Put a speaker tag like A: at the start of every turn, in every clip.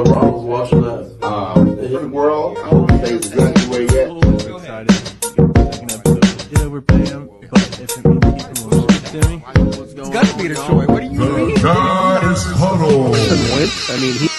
A: I was watching that. World, I don't say exactly where yet.
B: We're excited. Second episode. Yeah, we're paying. But if it means keeping more Timmy, it's got to be the Troy. What do you mean?
C: The Guys Huddle.
B: I mean, he.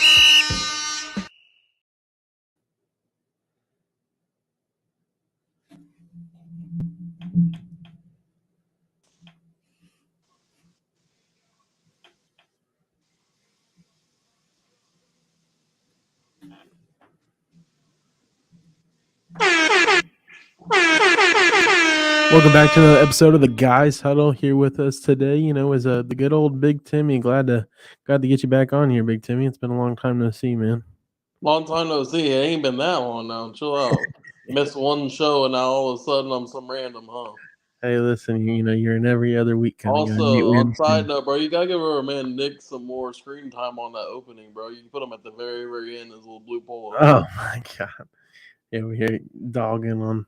B: Welcome back to another episode of the Guys Huddle. Here with us today, is the good old Big Timmy. Glad to get you back on here, Big Timmy. It's been a long time no see, man.
A: Long time no see. It ain't been that long now. Chill out. Missed one show and now all of a sudden I'm some random, huh?
B: Hey, listen, you're an every other week kind of guy.
A: Also, on side note, bro, you gotta give our man Nick some more screen time on that opening, bro. You can put him at the very, very end, his little blue polo.
B: Oh my god. Yeah, we're here dogging on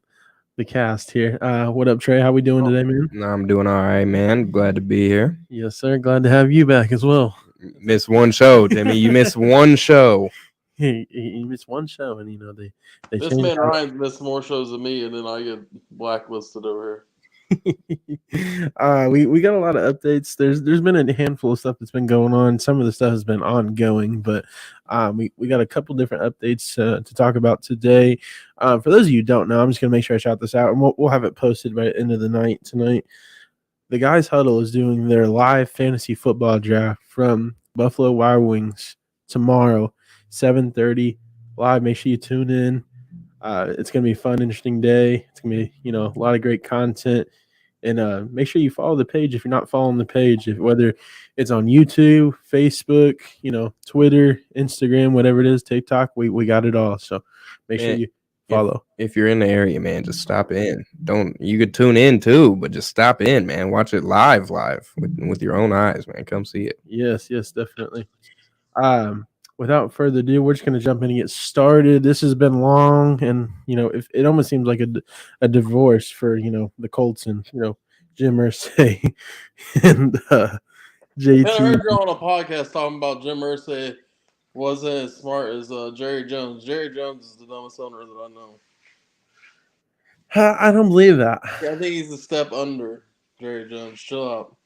B: the cast here. What up, Trey? How we doing today, man?
D: No, I'm doing all right, man. Glad to be here.
B: Yes, sir. Glad to have you back as well.
D: Missed one show, Timmy. You missed one show.
B: He missed one show, and they
A: this man Ryan's missed more shows than me, and then I get blacklisted over here.
B: We got a lot of updates. There's been a handful of stuff that's been going on. Some of the stuff has been ongoing, but we got a couple different updates to talk about today. For those of you who don't know, I'm just gonna make sure I shout this out, and we'll have it posted by the end of the night tonight. The Guys Huddle is doing their live fantasy football draft from Buffalo Wild Wings tomorrow, 7:30 live. Make sure you tune in. It's gonna be a fun, interesting day. It's gonna be a lot of great content. And make sure you follow the page if you're not following the page, whether it's on YouTube, Facebook, Twitter, Instagram, whatever it is, TikTok, we got it all. So make sure you follow.
D: If you're in the area, man, just stop in. You could tune in too, but just stop in, man. Watch it live with your own eyes, man. Come see it.
B: Yes, definitely. Without further ado, we're just going to jump in and get started. This has been long, and if it almost seems like a divorce for the Colts and Jim Irsay and JT.
A: I heard you on a podcast talking about Jim Irsay wasn't as smart as Jerry Jones. Jerry Jones is the dumbest owner that I know.
B: I don't believe that.
A: Yeah, I think he's a step under Jerry Jones. Chill out.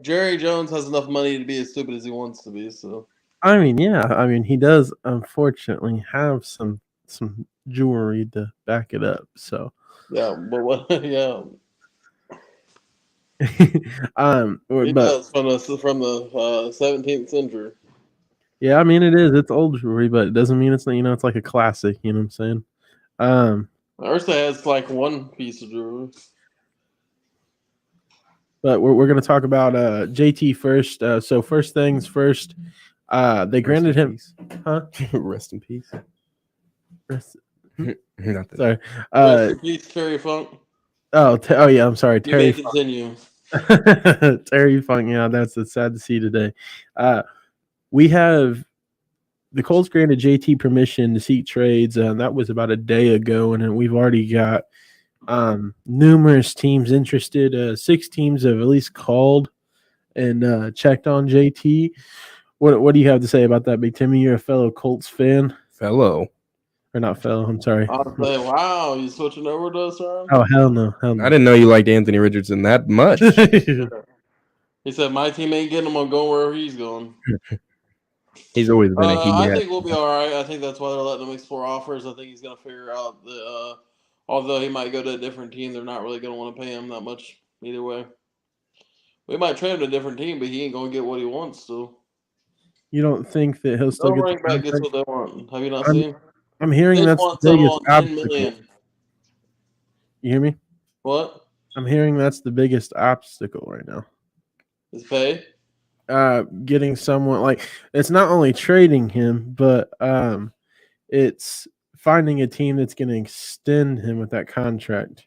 A: Jerry Jones has enough money to be as stupid as he wants to be. So.
B: I mean, he does unfortunately have some jewelry to back it up. So
A: yeah, but what? Yeah,
B: he
A: does from the 17th century.
B: Yeah, I mean it is. It's old jewelry, but it doesn't mean it's it's like a classic. You know what I'm saying?
A: Irsay has like one piece of jewelry.
B: But we're going to talk about JT first. So first things first. They granted him, huh?
D: Rest in peace.
B: Sorry.
A: Rest in peace, Terry Funk.
B: Oh yeah. I'm sorry, Terry.
A: Continue.
B: Terry Funk. Yeah, that's sad to see today. We have the Colts granted JT permission to seek trades, and that was about a day ago, and then we've already got numerous teams interested. 6 teams have at least called and checked on JT. What do you have to say about that, Big Timmy? You're a fellow Colts fan.
D: Or
B: not fellow, I'm sorry.
A: I'll say, wow, you switching over to us, Ron?
B: Oh, hell no.
D: I didn't know you liked Anthony Richardson that much.
A: He said, my team ain't getting him. I'm going wherever he's going.
D: He's always been a
A: I think we'll be all right. I think that's why they're letting him explore offers. I think he's going to figure out that although he might go to a different team, they're not really going to want to pay him that much either way. We might trade him to a different team, but he ain't going to get what he wants to.
B: You don't think that he'll still
A: get the gets what they want? Have you not seen?
B: I'm hearing that's the biggest obstacle. You hear me?
A: What?
B: I'm hearing that's the biggest obstacle right now.
A: His pay?
B: Getting someone like it's not only trading him, but it's finding a team that's going to extend him with that contract.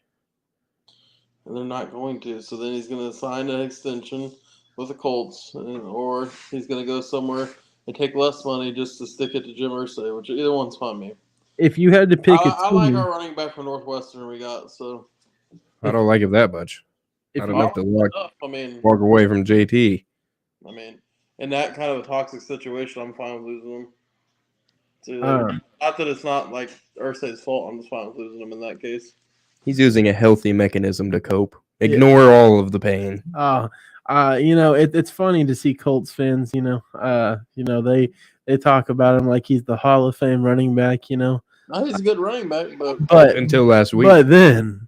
A: And they're not going to. So then he's going to sign an extension with the Colts, or he's going to go somewhere and take less money just to stick it to Jim Irsay, which either one's fine me.
B: if you had to pick a
A: I like
B: team,
A: our running back from Northwestern we got. So
D: I don't like it that much.
B: if
D: Not
B: you-
D: enough to walk
A: I mean,
D: away from JT.
A: in that kind of a toxic situation, I'm fine with losing them. Not that it's not like Ursay's fault. I'm just fine with losing them in that case.
D: He's using a healthy mechanism to cope. Ignore all of the pain.
B: it's funny to see Colts fans. They talk about him like he's the Hall of Fame running back.
A: No, he's a good running back,
B: But
D: until last week.
B: But then,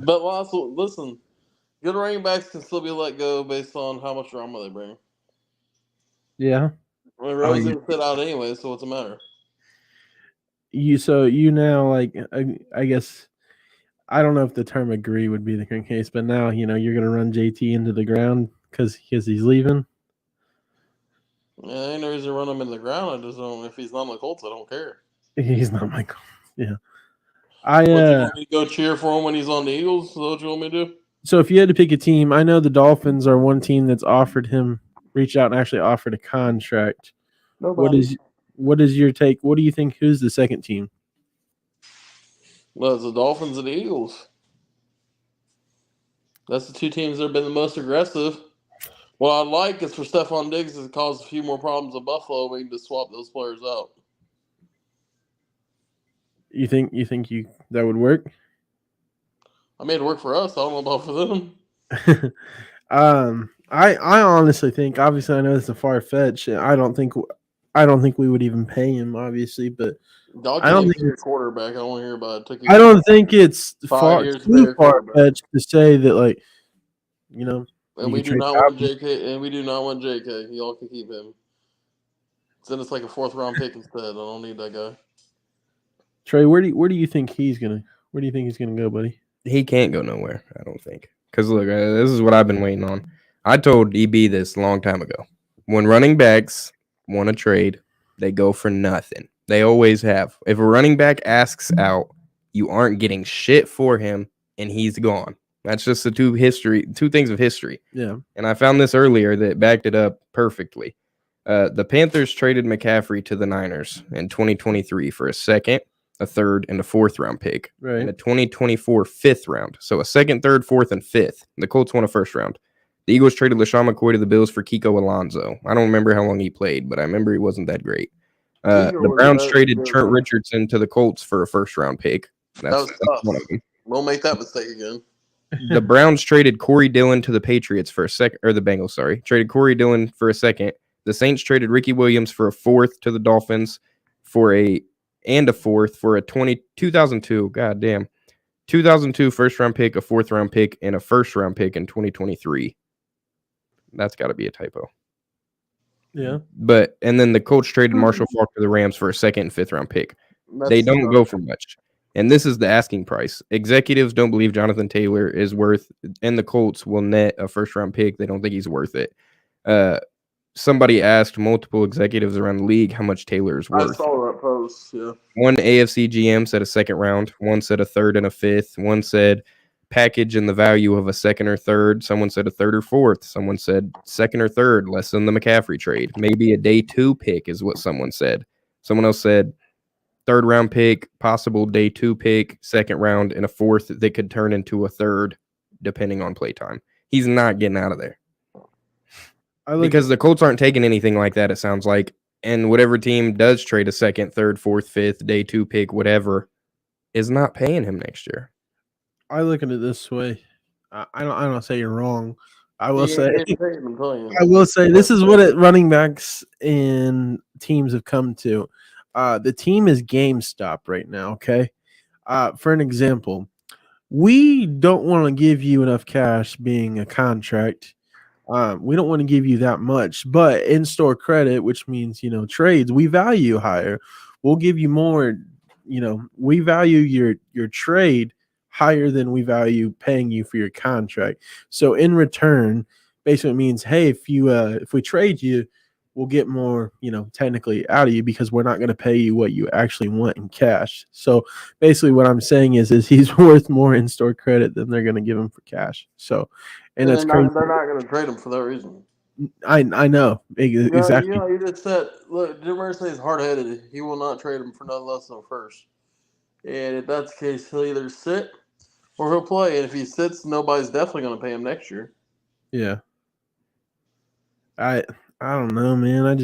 A: also listen, good running backs can still be let go based on how much drama they bring.
B: yeah.
A: I mean, Rose didn't sit out anyway, so what's the matter?
B: You now like I guess I don't know if the term agree would be the case, but now you're gonna run JT into the ground because he's leaving.
A: Yeah, I ain't no reason to run him in the ground. I just don't. If he's not on the Colts, I don't care.
B: He's not my Colts. Yeah.
A: You want me to go cheer for him when he's on the Eagles? Is that what you want me to do?
B: So if you had to pick a team, I know the Dolphins are one team that's reached out and actually offered a contract.
A: Nobody.
B: What is your take? What do you think? Who's the second team?
A: Well, it's the Dolphins and the Eagles. That's the two teams that have been the most aggressive. What I'd like is for Stephon Diggs to cause a few more problems in Buffalo. We can just swap those players out.
B: You think that would work?
A: I made it work for us. I don't know about for them.
B: I honestly think. Obviously, I know it's a far fetch. I don't think we would even pay him. Obviously, but
A: I don't think it's quarterback. I don't want to hear about it.
B: I don't think it's too far fetched to say that, like,
A: And we do not want JK. And we do not want JK. Y'all can keep him. Then it's like a 4th round pick instead. I don't need that guy.
B: Trey, where do you think he's gonna go, buddy?
D: He can't go nowhere, I don't think. Because look, this is what I've been waiting on. I told EB this a long time ago. When running backs want to trade, they go for nothing. They always have. If a running back asks out, you aren't getting shit for him, and he's gone. That's just the two things of history.
B: Yeah.
D: And I found this earlier that backed it up perfectly. The Panthers traded McCaffrey to the Niners in 2023 for a second, a third, and a 4th round pick.
B: Right.
D: And a 2024 5th round. So a second, third, 4th, and 5th. The Colts won a 1st round. The Eagles traded LaShawn McCoy to the Bills for Kiko Alonso. I don't remember how long he played, but I remember he wasn't that great. The Browns traded Trent Richardson to the Colts for a 1st round pick. That's one of them.
A: We'll make that mistake again.
D: The Browns traded Corey Dillon to the Patriots for a second, or the Bengals, sorry. Traded Corey Dillon for a second. The Saints traded Ricky Williams for a 4th to the Dolphins for a 4th for a 2002, goddamn, 2002 1st round pick, a 4th round pick, and a 1st round pick in 2023. That's got to be a typo.
B: Yeah.
D: And then the Colts traded Marshall Faulk to the Rams for a 2nd and 5th round pick. They don't go for much. And this is the asking price. Executives don't believe Jonathan Taylor is worth, and the Colts will net a 1st round pick. They don't think he's worth it. Somebody asked multiple executives around the league how much Taylor is worth.
A: I saw that post, yeah.
D: One AFC GM said a 2nd round. One said a 3rd and a 5th. One said package and the value of a 2nd or 3rd. Someone said a 3rd or 4th. Someone said 2nd or 3rd, less than the McCaffrey trade. Maybe a day 2 pick is what someone said. Someone else said 3rd round pick, possible day 2 pick, 2nd round, and a 4th that could turn into a 3rd depending on play time. He's not getting out of there. Because the Colts aren't taking anything like that, it sounds like. And whatever team does trade a 2nd, 3rd, 4th, 5th, day 2 pick, whatever, is not paying him next year.
B: I look at it this way. I don't say you're wrong. I will say this is what running backs and teams have come to. The team is GameStop right now, okay? For an example, we don't want to give you enough cash being a contract. We don't want to give you that much, but in-store credit, which means, trades, we value higher. We'll give you more, we value your trade higher than we value paying you for your contract. So in return, basically it means, hey, if we trade you, we'll get more, technically out of you because we're not going to pay you what you actually want in cash. So basically what I'm saying is he's worth more in-store credit than they're going to give him for cash. So, and that's crazy.
A: They're not going to trade him for that reason.
B: I know exactly.
A: You just said, look, Jim Irsay is hard headed. He will not trade him for nothing less than a first. And if that's the case, he'll either sit or he'll play. And if he sits, nobody's definitely going to pay him next year.
B: Yeah. I don't know, man. I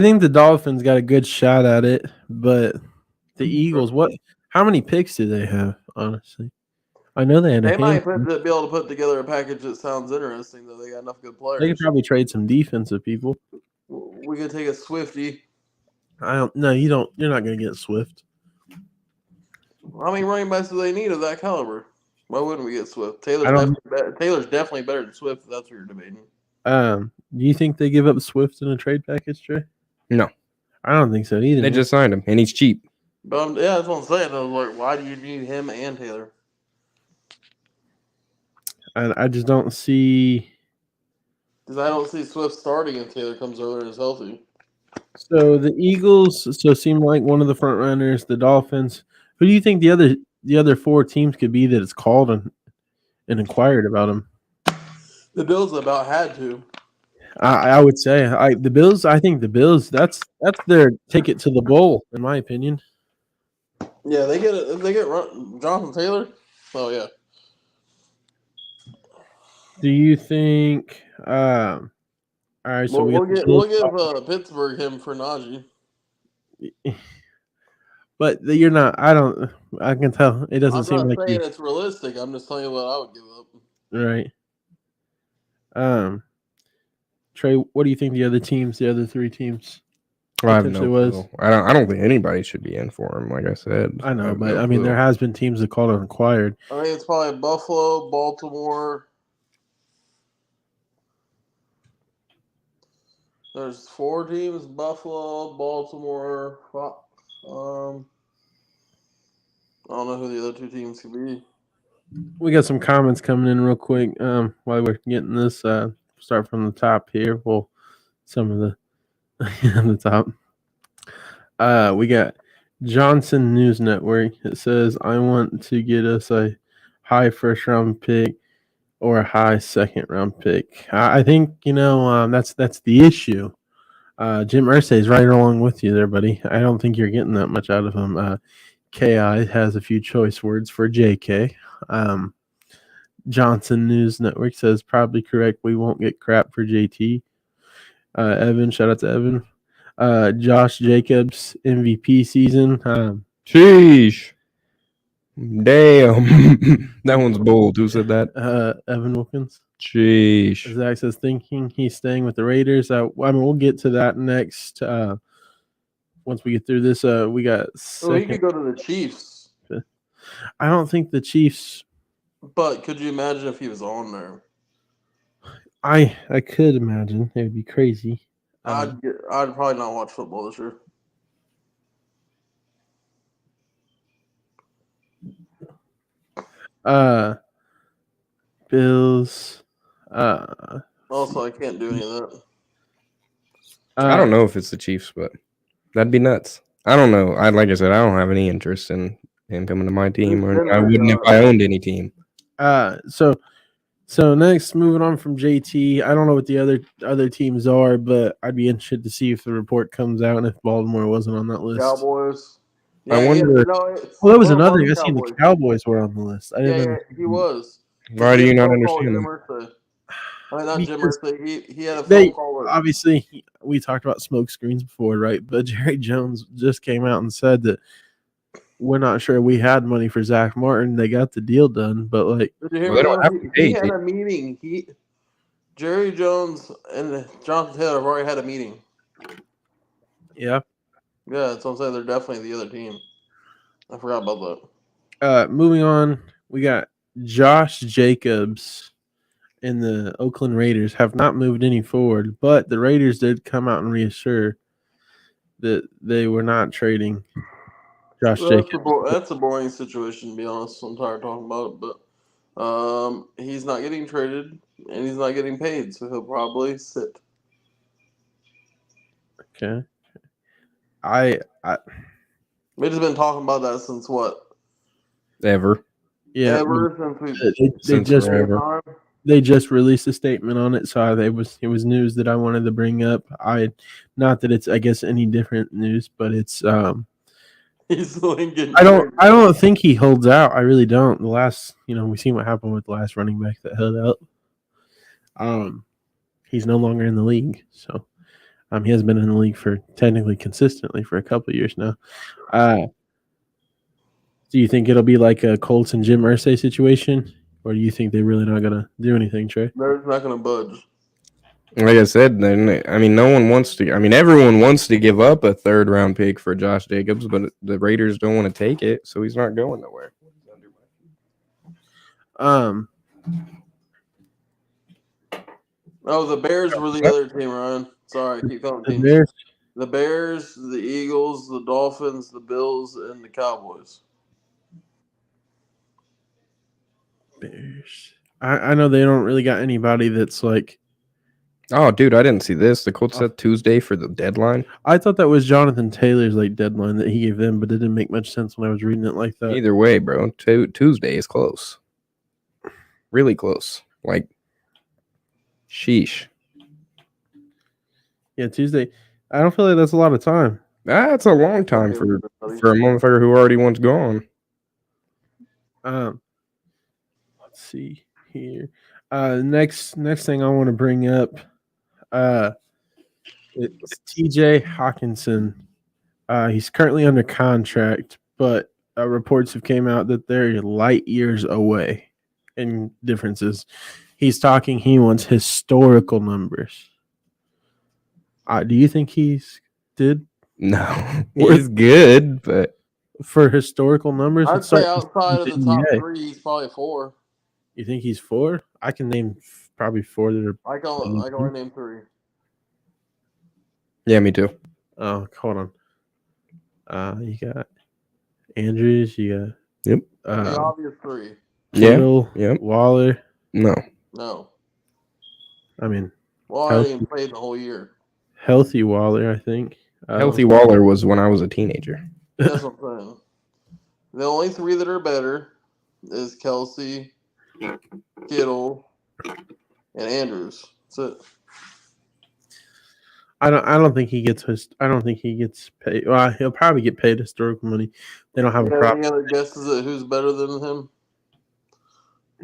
B: think the Dolphins got a good shot at it, but the Eagles, how many picks do they have, honestly? I know they had a
A: They might
B: handful.
A: be able to put together a package that sounds interesting, though. They got enough good
B: They could
A: players.
B: probably trade some defensive people.
A: We could take a Swifty.
B: No, you don't. You're not going to get Swift.
A: How many running backs do they need of that caliber? Why wouldn't we get Swift? Taylor's definitely better than Swift. If that's what you're debating.
B: Do you think they give up Swift in a trade package, Trey?
D: No,
B: I don't think so either.
D: they just signed him, and he's cheap.
A: But yeah, that's what I'm saying. I was like, why do you need him and Taylor?
B: I just don't see.
A: Because I don't see Swift starting if Taylor comes over and is healthy.
B: So the Eagles seem like one of the front runners. The Dolphins. Who do you think the other four teams could be that it's called and inquired about them?
A: The Bills about had to.
B: I would say the Bills. I think the Bills. That's their ticket to the bowl, in my opinion.
A: Yeah, they get it. If they get Jonathan Taylor. Oh yeah.
B: Do you think? All right, so
A: we'll give Pittsburgh him for Najee.
B: But you're not. I can tell it doesn't seem like
A: saying it's realistic. I'm just telling you what I would give up.
B: Right. Trey, what do you think the other three teams?
D: I have no clue. I don't think anybody should be in for him. Like I said,
B: I know, but I mean, there has been teams that called and inquired.
A: I think it's probably Buffalo, Baltimore. There's 4 teams: Buffalo, Baltimore. I don't know who the other 2 teams could be.
B: We got some comments coming in real quick. While we're getting this, start from the top here. Well, some of the on the top. We got Johnson News Network. It says, "I want to get us a high first round pick or a high second round pick." I think that's the issue. Jim Irsay is right along with you there, buddy. I don't think you're getting that much out of him. Ki has a few choice words for JK. Johnson News Network says, "Probably correct. We won't get crap for JT." Evan, shout out to Evan. Josh Jacobs MVP season.
D: Sheesh. Damn. That one's bold. Who said that?
B: Evan Wilkins.
D: Sheesh.
B: Zach says thinking he's staying with the Raiders. I mean, we'll get to that next. Once we get through this, we got.
A: He could go to the Chiefs.
B: I don't think the Chiefs.
A: But could you imagine if he was on there?
B: I could imagine. It would be crazy.
A: I'd probably not watch football this year.
B: Bills.
A: Also, I can't do any of that.
D: I don't know if it's the Chiefs, but that'd be nuts. I don't know. Like I said, I don't have any interest in him coming to my team, or I wouldn't if I owned any team.
B: So next, moving on from JT, I don't know what the other teams are, but I'd be interested to see if the report comes out and if Baltimore wasn't on that list.
A: Cowboys.
B: Yeah, I wonder. Well, that was another thing. I seen the Cowboys were on the list.
A: He was.
D: Why do you not understand them?
A: I mean, not Jim Irsay. He had a phone call.
B: Obviously, we talked about smoke screens before, right? But Jerry Jones just came out and said that we're not sure we had money for Zach Martin. They got the deal done, but like
A: they don't have to pay. He had a meeting. Jerry Jones and Jonathan Taylor have already had a meeting.
B: Yeah.
A: Yeah, that's what I'm saying. They're definitely the other team. I forgot about
B: that. Moving on, we got Josh Jacobs and the Oakland Raiders have not moved any forward, but the Raiders did come out and reassure that they were not trading Josh Jacobs.
A: That's a boring situation, to be honest. I'm tired of talking about it, but he's not getting traded and he's not getting paid, so he'll probably sit.
B: Okay.
A: We've just been talking about that since what?
D: Ever.
A: Yeah. Ever since
B: they just
D: forever.
B: they just released a statement on it, so it was news that I wanted to bring up. Not that it's I guess any different news, but it's
A: He's the Lincoln.
B: I don't think he holds out. I really don't. The last we seen what happened with the last running back that held out. He's no longer in the league, so he has been in the league for technically consistently for a couple of years now. Do you think it'll be like a Colts and Jim Irsay situation, or do you think they're really not gonna do anything, Trey?
A: They're not going to budge.
D: Like I said, I mean, no one wants to. I mean, everyone wants to give up a 3rd-round pick for Josh Jacobs, but the Raiders don't want to take it, so he's not going nowhere.
A: Oh, the Bears were the other team, Ryan. Sorry, I keep calling teams.
B: Bears?
A: The Bears, the Eagles, the Dolphins, the Bills, and the Cowboys.
B: Bears. I know they don't really got anybody that's like.
D: Oh, dude, I didn't see this. The Colts said Tuesday for the deadline.
B: I thought that was Jonathan Taylor's like deadline that he gave them, but it didn't make much sense when I was reading it like that.
D: Either way, bro, Tuesday is close. Really close. Like, sheesh.
B: Yeah, Tuesday. I don't feel like that's a lot of time.
D: That's a long time for a motherfucker who already wants gone.
B: Let's see here. Next thing I want to bring up, it's TJ Hockenson. He's currently under contract, but reports have came out that they're light years away in differences. He wants historical numbers. Do you think he's did?
D: No, he's good, but
B: for historical numbers,
A: I'd say outside of the top 3, he's probably 4.
B: You think he's 4? I can name probably 4 that are.
A: I can only name 3.
D: Yeah, me too.
B: Oh, hold on. You got Andrews. You got
D: Yep.
A: The obvious 3.
B: Kittle,
D: Yep.
B: Waller.
A: No.
B: I mean,
A: Waller didn't play the whole year.
B: Healthy Waller, I think.
D: Healthy Waller was when I was a teenager.
A: That's what I'm saying. The only 3 that are better is Kelsey, Kittle, and Andrews. That's it.
B: I don't think he gets paid. Well, he'll probably get paid historical money. They don't have a problem.
A: Any other guesses at who's better than him?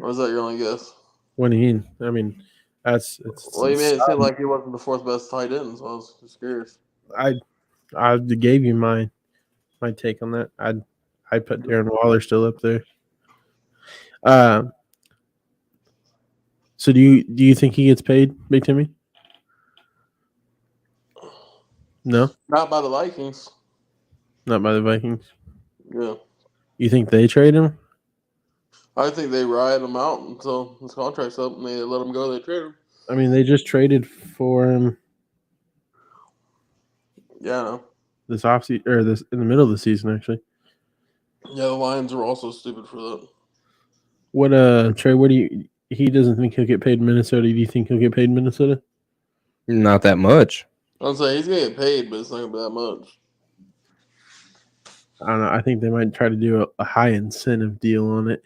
A: Or is that your only guess?
B: What do you mean? I mean,
A: Well, you made it seem like he wasn't the 4th best tight end, so I was just curious.
B: I gave you my take on that. I put Darren Waller still up there. So do you think he gets paid, Big Timmy? No,
A: Not by the Vikings.
B: not by the Vikings.
A: Yeah,
B: You think they trade him?
A: I think they ride him out until his contract's up, and they let him go. They trade him.
B: I mean, they just traded for him
A: Yeah, I know.
B: this offseason or this in the middle of the season, actually.
A: Yeah, the Lions were also stupid for that.
B: What Trey? What do you? He doesn't think he'll get paid in Minnesota. Do you think he'll get paid in Minnesota?
D: Not that much.
A: I'll say he's gonna get paid, but it's not gonna be that much.
B: I don't know. I think they might try to do a high incentive deal on it.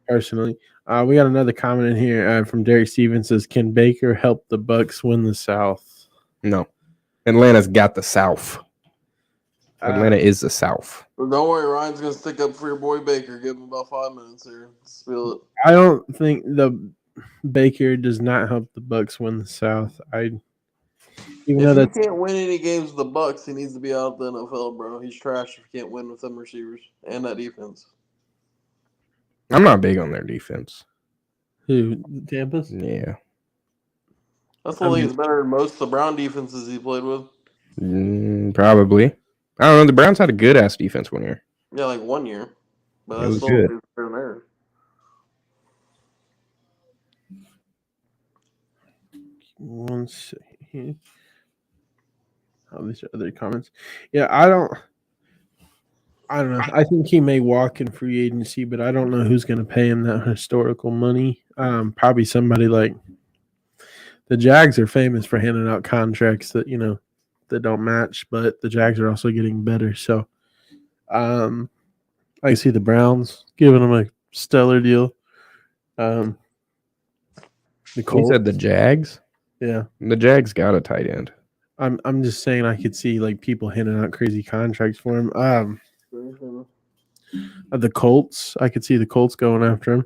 B: Personally, we got another comment in here from Derek Stevens. Says, "Can Baker help the Bucks win the South?"
D: No, Atlanta's got the South. Atlanta is the South.
A: But don't worry, Ryan's gonna stick up for your boy Baker. Give him about 5 minutes here. Spill it.
B: I don't think the Baker does not help the Bucks win the South.
A: If he can't win any games with the Bucks, he needs to be out of the NFL, bro. He's trash if he can't win with them receivers and that defense.
D: I'm not big on their defense.
B: Who, Tampa's?
D: Yeah.
A: That's the league is better than most of the Brown defenses he played with.
D: Probably. I don't know. The Browns had a good ass defense one year.
A: Yeah, like 1 year. But
D: It
A: that's
D: was
A: still
D: good.
A: better than theirs.
B: One second. Oh, these are other comments. Yeah, I don't know. I think he may walk in free agency, but I don't know who's going to pay him that historical money. Probably somebody like the Jags are famous for handing out contracts that that don't match, but the Jags are also getting better. So, I see the Browns giving him a stellar deal. The
D: You
B: Colts.
D: said the Jags?
B: Yeah.
D: The Jags got a tight end.
B: I'm just saying I could see like people handing out crazy contracts for him. The Colts, I could see the Colts going after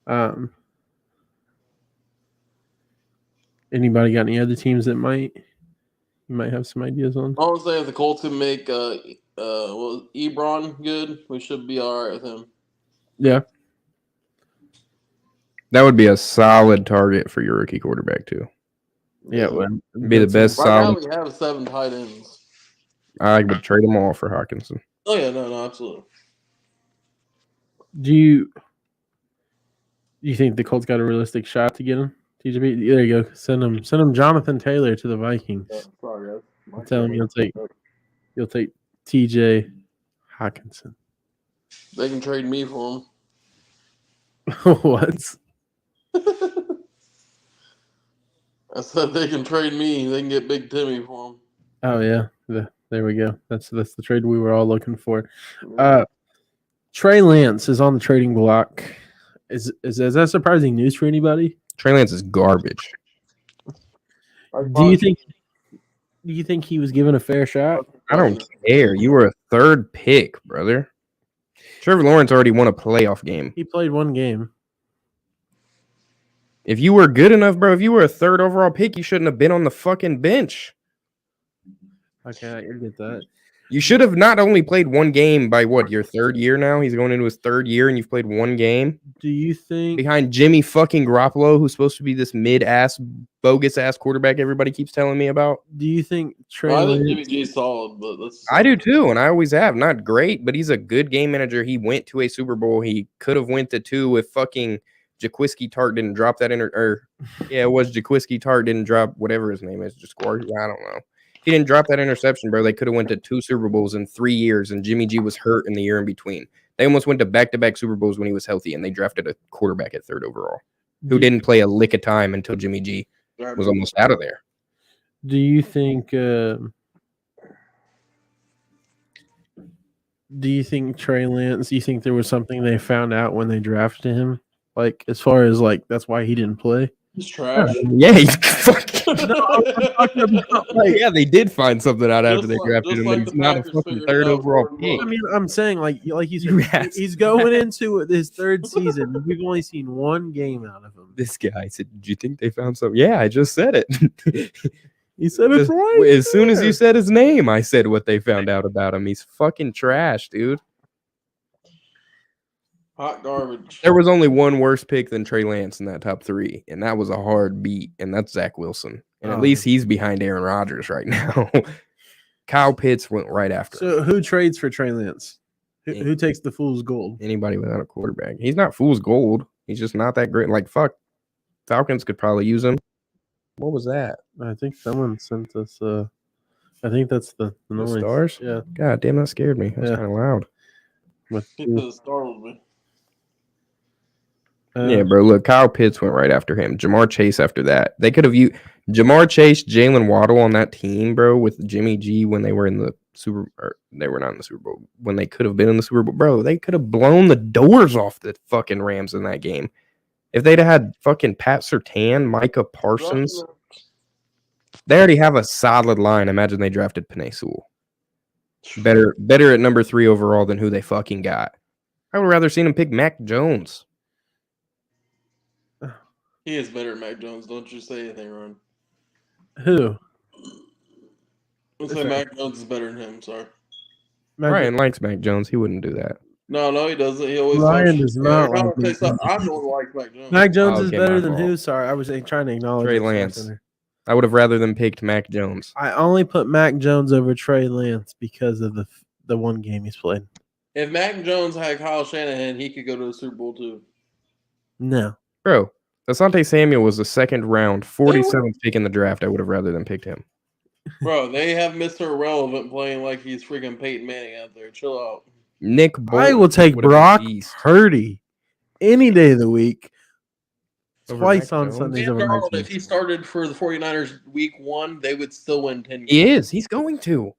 B: him. Anybody got any other teams that you might have some ideas on?
A: I would say if the Colts can make Ebron good, we should be all right with him.
B: Yeah.
D: That would be a solid target for your rookie quarterback, too.
B: Yeah,
D: It'd be the best
A: Right now
D: solid.
A: we have 7 tight ends.
D: I would trade them all for Hockenson.
A: Oh yeah, no, absolutely.
B: Do you think the Colts got a realistic shot to get him? TJP, there you go. Send him Jonathan Taylor to the Vikings.
A: Yeah, sorry, guys.
B: Tell him you'll take TJ Hockenson.
A: They can trade me for him.
B: What?
A: I said they can trade me. They can get Big Timmy for him.
B: Oh yeah, there we go. That's the trade we were all looking for. Trey Lance is on the trading block. Is that surprising news for anybody?
D: Trey Lance is garbage.
B: Do you think he was given a fair shot?
D: I don't care. You were a 3rd pick, brother. Trevor Lawrence already won a playoff game.
B: He played one game.
D: If you were good enough, bro, if you were a 3rd overall pick, you shouldn't have been on the fucking bench.
B: Okay, I get that.
D: You should have not only played one game by your 3rd year now. He's going into his 3rd year, and you've played one game.
B: Do you think
D: behind Jimmy fucking Garoppolo, who's supposed to be this mid-ass, bogus-ass quarterback everybody keeps telling me about?
B: Do you think Trey
A: I
B: Lance?
A: think Jimmy G's solid, but
D: I do too, and I always have. Not great, but he's a good game manager. He went to a Super Bowl. He could have went to 2 if fucking Jaquiski Tart didn't drop that it was Jaquiski Tart didn't drop whatever his name is. I don't know. He didn't drop that interception, bro. They could have went to 2 Super Bowls in 3 years, and Jimmy G was hurt in the year in between. They almost went to back-to-back Super Bowls when he was healthy, and they drafted a quarterback at 3rd overall who didn't play a lick of time until Jimmy G was almost out of there.
B: Do you think Trey Lance? Do you think there was something they found out when they drafted him? Like as far as like that's why he didn't play?
A: He's trash.
D: Yeah, he's fucking. Yeah, they did find something out after they drafted him. But he's not a fucking 3rd overall pick.
B: I mean, I'm saying like you said, he's going into his 3rd season. We've only seen one game out of him.
D: This guy said, "Did you think they found something?" Yeah, I just said it.
B: He said it right.
D: As soon as you said his name, I said what they found out about him. He's fucking trash, dude.
A: Hot garbage.
D: There was only one worse pick than Trey Lance in that top 3, and that was a hard beat, and that's Zach Wilson. And at least he's behind Aaron Rodgers right now. Kyle Pitts went right after him.
B: So who trades for Trey Lance? Who takes the fool's gold?
D: Anybody without a quarterback. He's not fool's gold. He's just not that great. Like, fuck. Falcons could probably use him. What was that?
B: I think someone sent us I think that's the noise.
D: Stars?
B: Yeah.
D: God damn, that scared me. That's kind of loud.
A: It startled me.
D: Yeah, bro. Look, Kyle Pitts went right after him. Jamar Chase after that. They could have used Jamar Chase, Jalen Waddle on that team, bro, with Jimmy G when they were in the they were not in the Super Bowl. When they could have been in the Super Bowl, bro, they could have blown the doors off the fucking Rams in that game. If they'd have had fucking Pat Surtain, Micah Parsons, they already have a solid line. Imagine they drafted Penei Sewell. Better at number 3 overall than who they fucking got. I would rather seen them pick Mac Jones.
A: He is better than Mac Jones. Don't you say anything, Ron.
B: Who?
A: Let's say Mac Jones is better than him. Sorry.
D: Ryan likes Mac Jones. He wouldn't do that.
A: No, he doesn't. He always
B: Ryan does not.
A: I don't like Mac Jones.
B: Mac Jones is
D: Okay,
B: better
D: my
B: than
D: fault.
B: who? Sorry, I was trying to acknowledge
D: Trey Lance. I would have rather than picked Mac Jones.
B: I only put Mac Jones over Trey Lance because of the one game he's played.
A: If Mac Jones had Kyle Shanahan, he could go to the Super Bowl too.
B: No.
D: Bro, Asante Samuel was the 2nd round, 47th pick in the draft. I would have rather than picked him.
A: Bro, they have Mr. Irrelevant playing like he's freaking Peyton Manning out there. Chill out.
D: Nick Bolton
B: I will take
D: would have
B: Brock
D: been beast.
B: Purdy any day of the week.
D: Over
B: Twice
D: Mac
B: on
D: Jones?
B: Sundays
A: Sam
B: over Mac
A: Darnold,
B: Jones.
A: if he started for the 49ers week 1, they would still win 10 games.
D: He is. He's going to.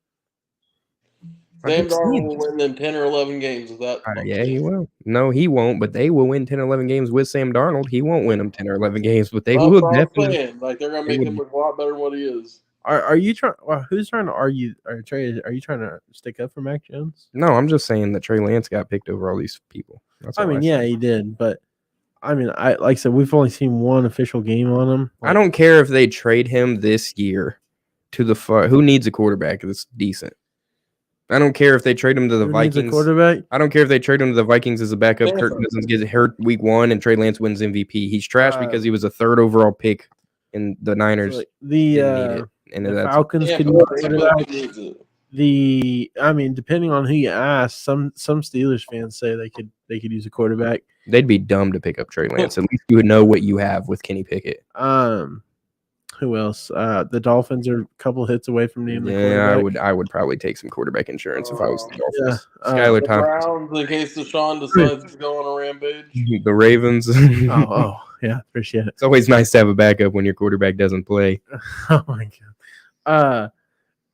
A: Sam Darnold will win them 10 or 11 games with that.
D: Yeah, he will. No, he won't, but they will win 10 or 11 games with Sam Darnold. He won't win them 10 or 11 games, but they will
A: That's what I'm
D: definitely.
A: saying. Like, they're going to make him look a lot better than what he is.
B: Are you trying? Well, who's trying to argue? Or Trey? Are you trying to stick up for Mac Jones?
D: No, I'm just saying that Trey Lance got picked over all these people. That's
B: I
D: all
B: mean,
D: said.
B: yeah, he did, but I mean, like I said, we've only seen one official game on him.
D: I don't care if they trade him this year to the who needs a quarterback that's decent. I don't care if they trade him to the
B: Who needs
D: Vikings.
B: a quarterback?
D: I don't care if they trade him to the Vikings as a backup.
A: Yeah.
D: Kirk Cousins gets hurt week 1 and Trey Lance wins MVP. He's trash because he was a 3rd overall pick in the Niners.
B: Like,
D: didn't need
B: the
D: it. And
B: the
D: that's
B: Falcons
A: Yeah,
B: could
A: but
B: use a
A: Tampa
B: quarterback.
A: needs it.
B: I mean, depending on who you ask, some Steelers fans say they could use a quarterback.
D: they'd be dumb to pick up Trey Lance. At least you would know what you have with Kenny Pickett.
B: Who else? The Dolphins are a couple hits away from needing the
D: Yeah,
B: quarterback.
D: I would probably take some quarterback insurance if I was the Dolphins.
B: Yeah,
D: Skylar
A: The
D: Thompson,
A: Browns, in case Deshaun decides to go on a rampage.
D: the Ravens.
B: Oh, yeah, appreciate it.
D: It's always nice to have a backup when your quarterback doesn't play.
B: Oh my god.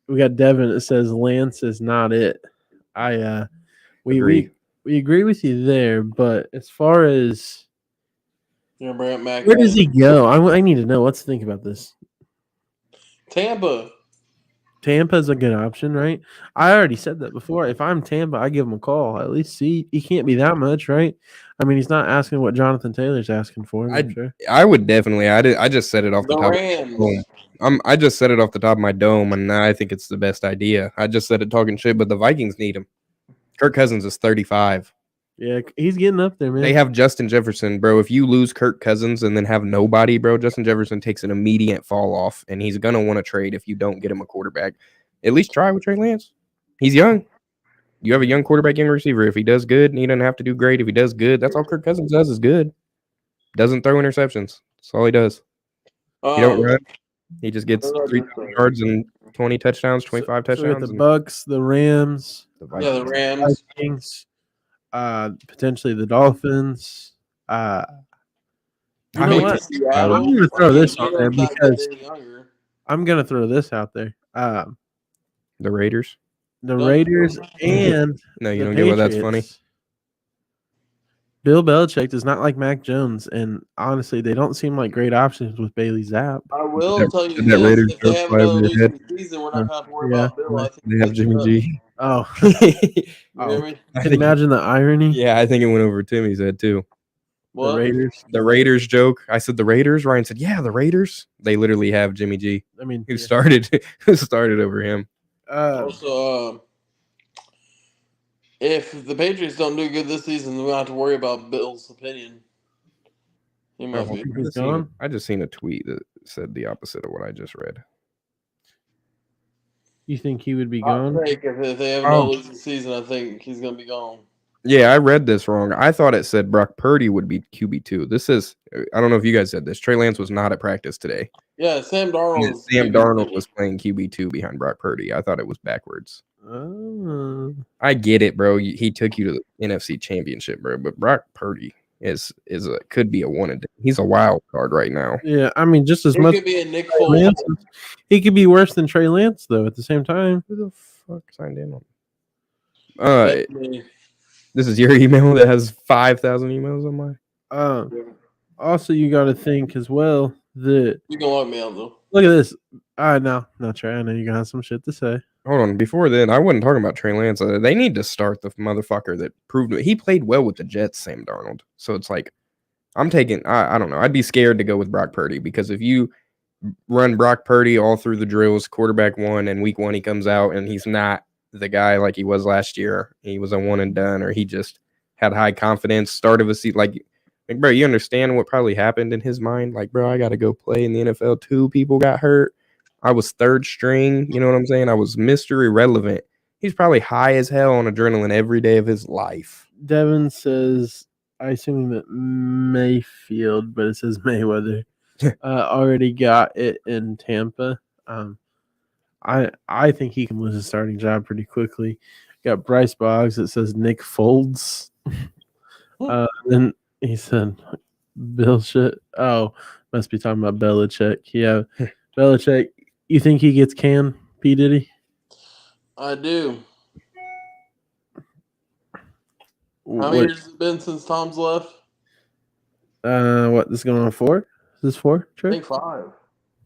B: We got Devin that says Lance is not it. We agree with you there, but as far as
A: You know, Brant Mac.
B: where does he go? I need to know. Let's think about this.
A: Tampa.
B: Tampa's a good option, right? I already said that before. If I'm Tampa, I give him a call. At least see he can't be that much, right? I mean, he's not asking what Jonathan Taylor's asking for. I'm sure.
D: I would definitely. I just said it off the
A: The
D: top.
A: Rams.
D: I just said it off the top of my dome, and I think it's the best idea. I just said it talking shit, but the Vikings need him. Kirk Cousins is 35.
B: Yeah, he's getting up there, man.
D: They have Justin Jefferson, bro. If you lose Kirk Cousins and then have nobody, bro, Justin Jefferson takes an immediate fall off, and he's gonna want to trade if you don't get him a quarterback. At least try with Trey Lance. He's young. You have a young quarterback, young receiver. If he does good, he doesn't have to do great. If he does good, that's all Kirk Cousins does is good. Doesn't throw interceptions. That's all he does. He don't run. He just gets 3,000 yards and 20 touchdowns, 25
B: So we got
D: touchdowns.
B: the Bucks, the Rams,
D: The
A: Yeah, the
D: Vikings.
A: Rams.
B: Vikings, potentially the Dolphins. You
D: I
B: know
D: hate
B: what?
A: Seattle.
B: I'm gonna throw this out there
A: Seattle's not
B: because
A: getting younger.
B: I'm gonna throw this out there.
D: The Raiders.
B: The Raiders and
D: No, you
B: the
D: don't get why that's funny.
B: Patriots. Bill Belichick does not like Mac Jones, and honestly, they don't seem like great options with Bailey Zapp.
A: I will
D: That-
A: tell you
D: that
A: this:
D: Raiders
A: if they
D: joke
A: have
D: fly
A: another
D: over your
A: losing season, we're not going to have to worry
B: Yeah.
A: about Bill. I think
D: They have Jimmy G.
B: Oh,
A: You
B: oh.
A: hear me?
D: I
B: Can you
D: think-
B: imagine the irony?
D: Yeah, I think it went over Timmy's head too.
B: The
A: What?
B: Raiders.
D: The Raiders joke. I said the Raiders. Ryan said, "Yeah, the Raiders." They literally have Jimmy G,
B: I mean,
D: who started over him.
A: Also, if the Patriots don't do good this season, we don't have to worry about Bill's opinion. He might be.
B: He's gone?
D: I just seen a tweet that said the opposite of what I just read.
B: you think he would be
A: I
B: gone?
A: think if they have
B: Oh.
A: no losing season, I think he's going to be gone.
D: Yeah, I read this wrong. I thought it said Brock Purdy would be QB2. This is, I don't know if you guys said this. Trey Lance was not at practice today.
A: Yeah, Sam Darnold. is
D: Sam
A: QB2.
D: Darnold was playing QB2 behind Brock Purdy. I thought it was backwards.
B: Oh.
D: I get it, bro. He took you to the NFC Championship, bro. But Brock Purdy could be a one and done. He's a wild card right now.
B: Yeah, I mean, just as
A: He
B: much.
A: could be a Nick
B: Trey
A: Foles.
B: Lance, he could be worse than Trey Lance, though. At the same time,
D: Who the fuck signed in on?
A: Definitely.
D: This is your email that has 5,000 emails on my.
B: Also, you got to think as well that
A: You can lock me out though.
B: look at this. No, Trey. I know you got some shit to say.
D: Hold on. Before then, I wasn't talking about Trey Lance. They need to start the motherfucker that proved it. He played well with the Jets, Sam Darnold. So it's like, I'm taking, I don't know. I'd be scared to go with Brock Purdy because if you run Brock Purdy all through the drills, quarterback one, and week one he comes out and he's not the guy like he was last year. He was a one and done, or he just had high confidence, start of a season. Like, bro, you understand what probably happened in his mind? Like, bro, I got to go play in the NFL. 2 people got hurt. I was third string. You know what I'm saying? I was Mr. Irrelevant. He's probably high as hell on adrenaline every day of his life.
B: Devin says, I assume that Mayfield, but it says Mayweather, already got it in Tampa. I think he can lose his starting job pretty quickly. Got Bryce Boggs that says Nick Folds. Then he said Bill shit. Oh, must be talking about Belichick. Yeah, Belichick. You think he gets canned, P. Diddy?
A: I do. How many years has it been since Tom's left?
B: What, this is going on 4? Is this 4,
A: I
B: Trey?
A: think 5.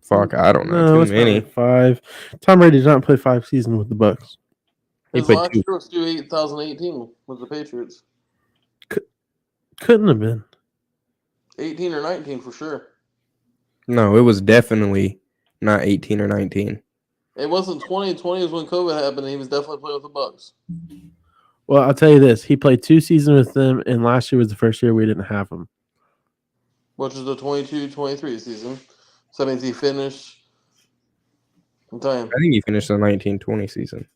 D: Fuck, I don't know.
B: No,
D: Too
B: it's
D: many.
B: probably 5. Tom Brady did not play 5 seasons with the Bucks.
D: He
A: His
D: played
A: last
D: 2.
A: year was 2018 with the Patriots.
B: Couldn't have been.
A: 18 or 19 for sure.
D: No, it was definitely not 18 or 19.
A: It wasn't 2020 is when COVID happened, and he was definitely playing with the Bucks.
B: Well, I'll tell you this. He played 2 seasons with them, and last year was the first year we didn't have him.
A: Which is the 22-23 season. So that means he finished. I'm telling you.
D: I think he finished the 19-20 season.